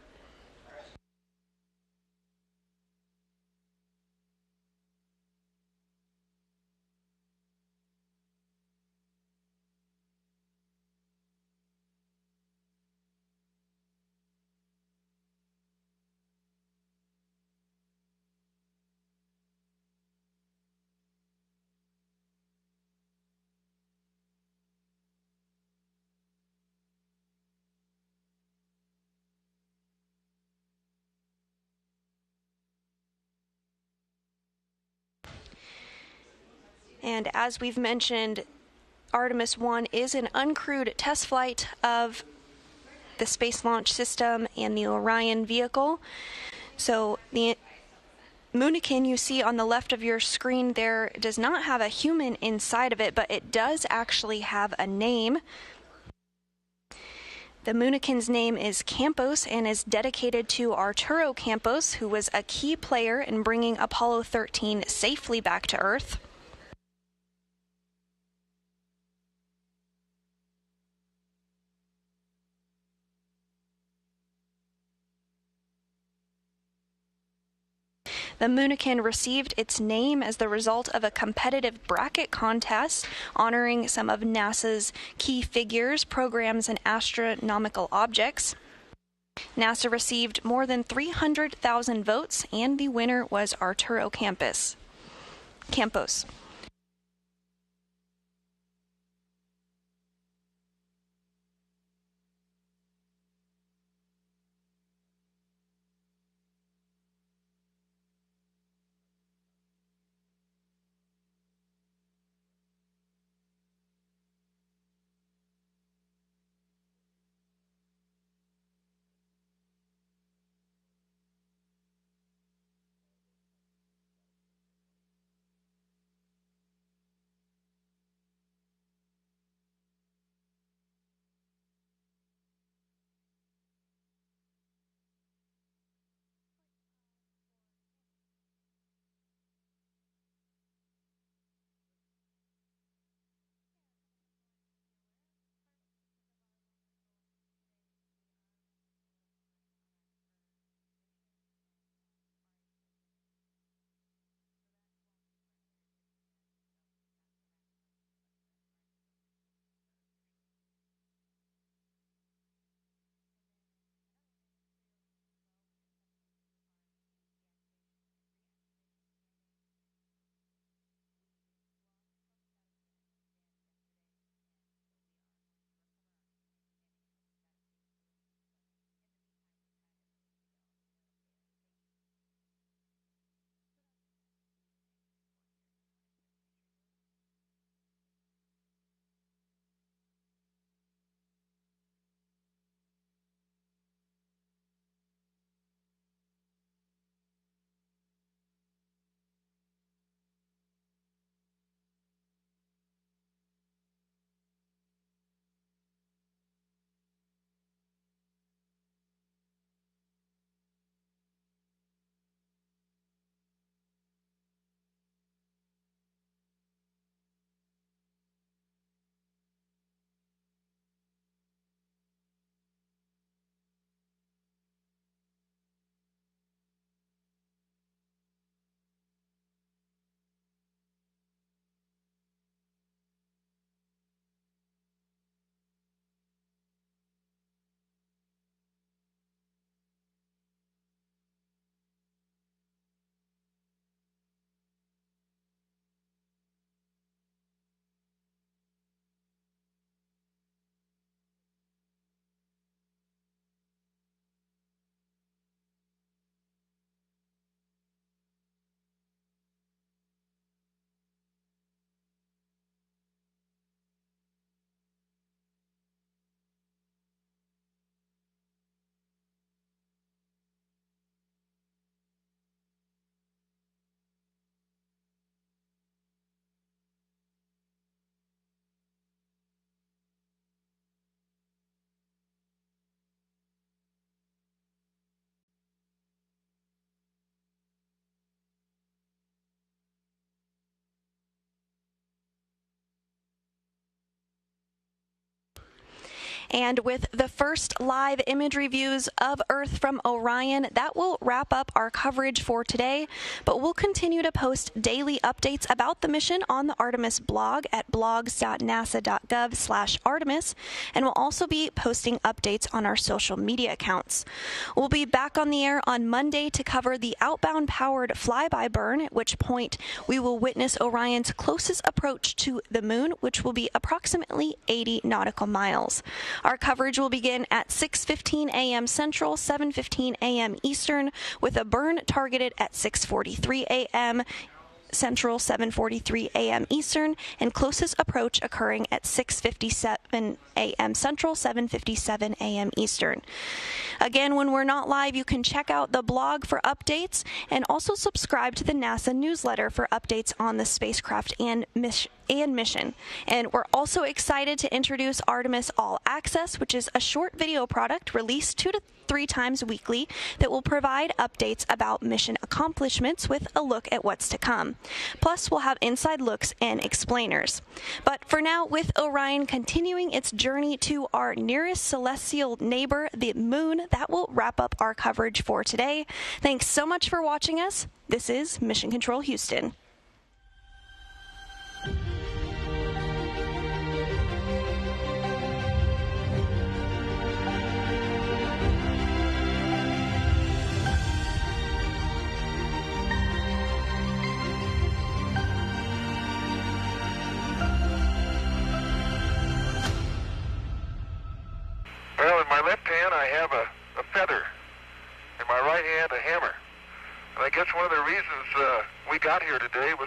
And as we've mentioned, Artemis I is an uncrewed test flight of the Space Launch System and the Orion vehicle. So the Moonikin you see on the left of your screen there does not have a human inside of it, but it does actually have a name. The Moonikin's name is Campos and is dedicated to Arturo Campos, who was a key player in bringing Apollo 13 safely back to Earth. The Moonikin received its name as the result of a competitive bracket contest honoring some of NASA's key figures, programs, and astronomical objects. NASA received more than 300,000 votes, and the winner was Arturo Campos. And with the first live imagery views of Earth from Orion, that will wrap up our coverage for today. But we'll continue to post daily updates about the mission on the Artemis blog at blogs.nasa.gov/Artemis, and we'll also be posting updates on our social media accounts. We'll be back on the air on Monday to cover the outbound powered flyby burn, at which point we will witness Orion's closest approach to the moon, which will be approximately 80 nautical miles. Our coverage will begin at 6:15 a.m. Central, 7:15 a.m. Eastern, with a burn targeted at 6:43 a.m. Central, 7:43 a.m. Eastern, and closest approach occurring at 6:57 a.m. Central, 7:57 a.m. Eastern. Again, when we're not live, you can check out the blog for updates and also subscribe to the NASA newsletter for updates on the spacecraft and mission. And we're also excited to introduce Artemis All Access, which is a short video product released 2 to 3 times weekly that will provide updates about mission accomplishments with a look at what's to come. Plus, we'll have inside looks and explainers. But for now, with Orion continuing its journey to our nearest celestial neighbor, the moon, that will wrap up our coverage for today. Thanks so much for watching us. This is Mission Control Houston. Well, in my left hand I have a feather. In my right hand a hammer. And I guess one of the reasons we got here today was